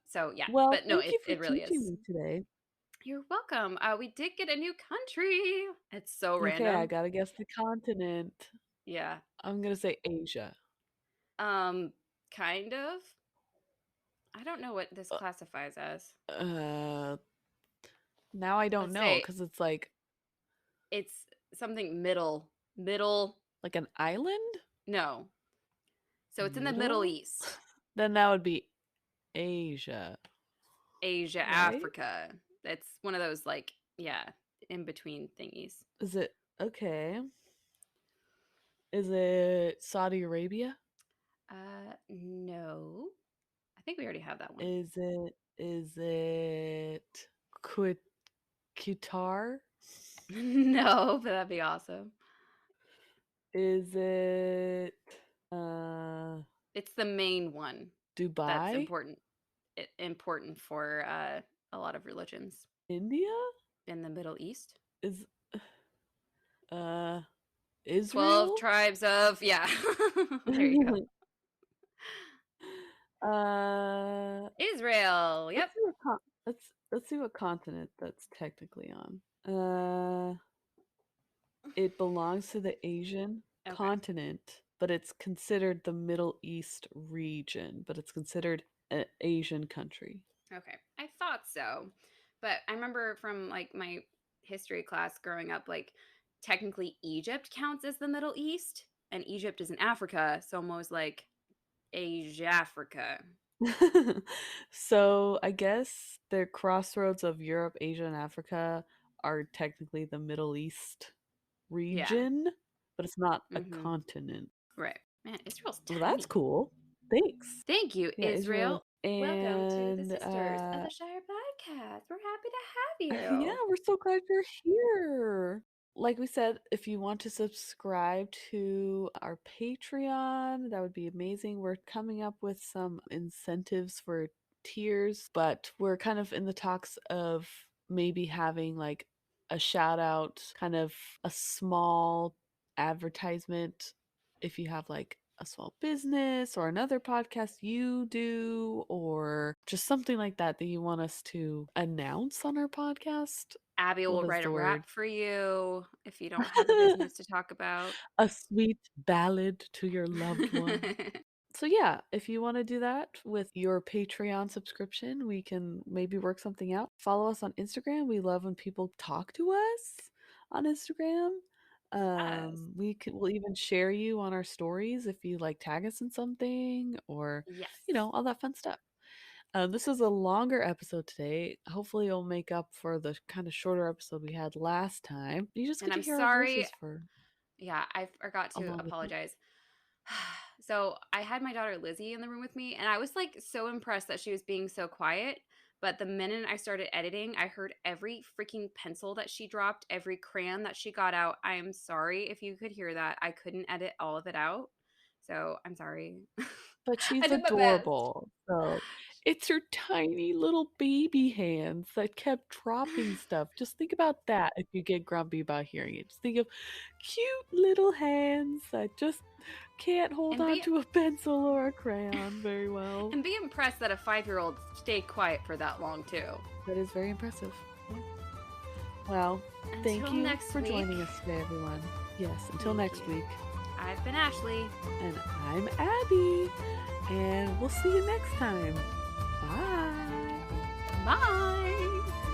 So yeah, well, but no, thank it you for it really teaching is. me today. You're welcome. We did get a new country. It's so Okay, I random. gotta guess the continent. Yeah. I'm gonna say Asia. Um, kind of. I don't know what this Uh, classifies as. uh now I don't Let's know say because it's it's something middle. like an island? No. So it's in the Middle Middle? East, Then that would be Asia, Asia, right? Africa. It's one of those like, yeah, in between thingies. Is it okay? Is it Saudi Arabia? No. I think we already have that one. Is it Qu- Qatar? No, but that'd be awesome. Is it uh It's the main one that's Dubai? important for a lot of religions India? in the Middle East. Is uh 12 Israel? tribes of, yeah. There you go. uh Israel. let's Yep. see what let's see what continent that's technically on. It belongs to the Asian Okay. continent, but it's considered the Middle East region, but it's considered an Asian country. Okay. I thought so. But I remember from like my history class growing up, like technically Egypt counts as the Middle East, and Egypt is in Africa. So I'm always like, Asia, Africa. So I guess the crossroads of Europe, Asia, and Africa are technically the Middle East Yeah. region, but it's not a Mm-hmm. continent. Right. Man, Israel's Well, that's tiny. cool. Thanks. Thank you, Yeah, Israel Israel. Welcome to the and Sisters of the Shire podcast. We're happy to have yeah, you. we're so glad you're here. Like we said, if you want to subscribe to our Patreon, that would be amazing. We're coming up with some incentives for tiers, but we're kind of in the talks of maybe having like a shout out, kind of a small advertisement if you have like a small business or another podcast you do or just something like that that you want us to announce on our podcast. Abby What will is write a the word? rap for you if you don't have a business to talk about. A sweet ballad to your loved one. So yeah, if you want to do that with your Patreon subscription, we can maybe work something out. Follow us on Instagram. We love when people talk to us on Instagram. Yes. We'll even share you on our stories if you like tag us in something or Yes. all that fun stuff. This is a longer episode today. Hopefully, it'll make up for the kind of shorter episode we had last time. You just And get to I'm hear our sorry. voices for Yeah, I forgot a to longer time. apologize. So I had my daughter Lizzie in the room with me, and I was like so impressed that she was being so quiet. But the minute I started editing, I heard every freaking pencil that she dropped, every crayon that she got out. I am sorry if you could hear that. I couldn't edit all of it out. So I'm sorry. But I she's did my best. adorable. So it's her tiny little baby hands that kept dropping stuff. Just think about that if you get grumpy about hearing it. Just think of cute little hands that just can't hold And on be to a pencil or a crayon very well. and be impressed that a 5-year-old stayed quiet for that long too. That is very impressive. Yeah. Well, thank Until you next for week. joining us today, everyone. Yes, until Thank next you. week. I've been Ashley. And I'm Abby. And we'll see you next time. Bye. Bye.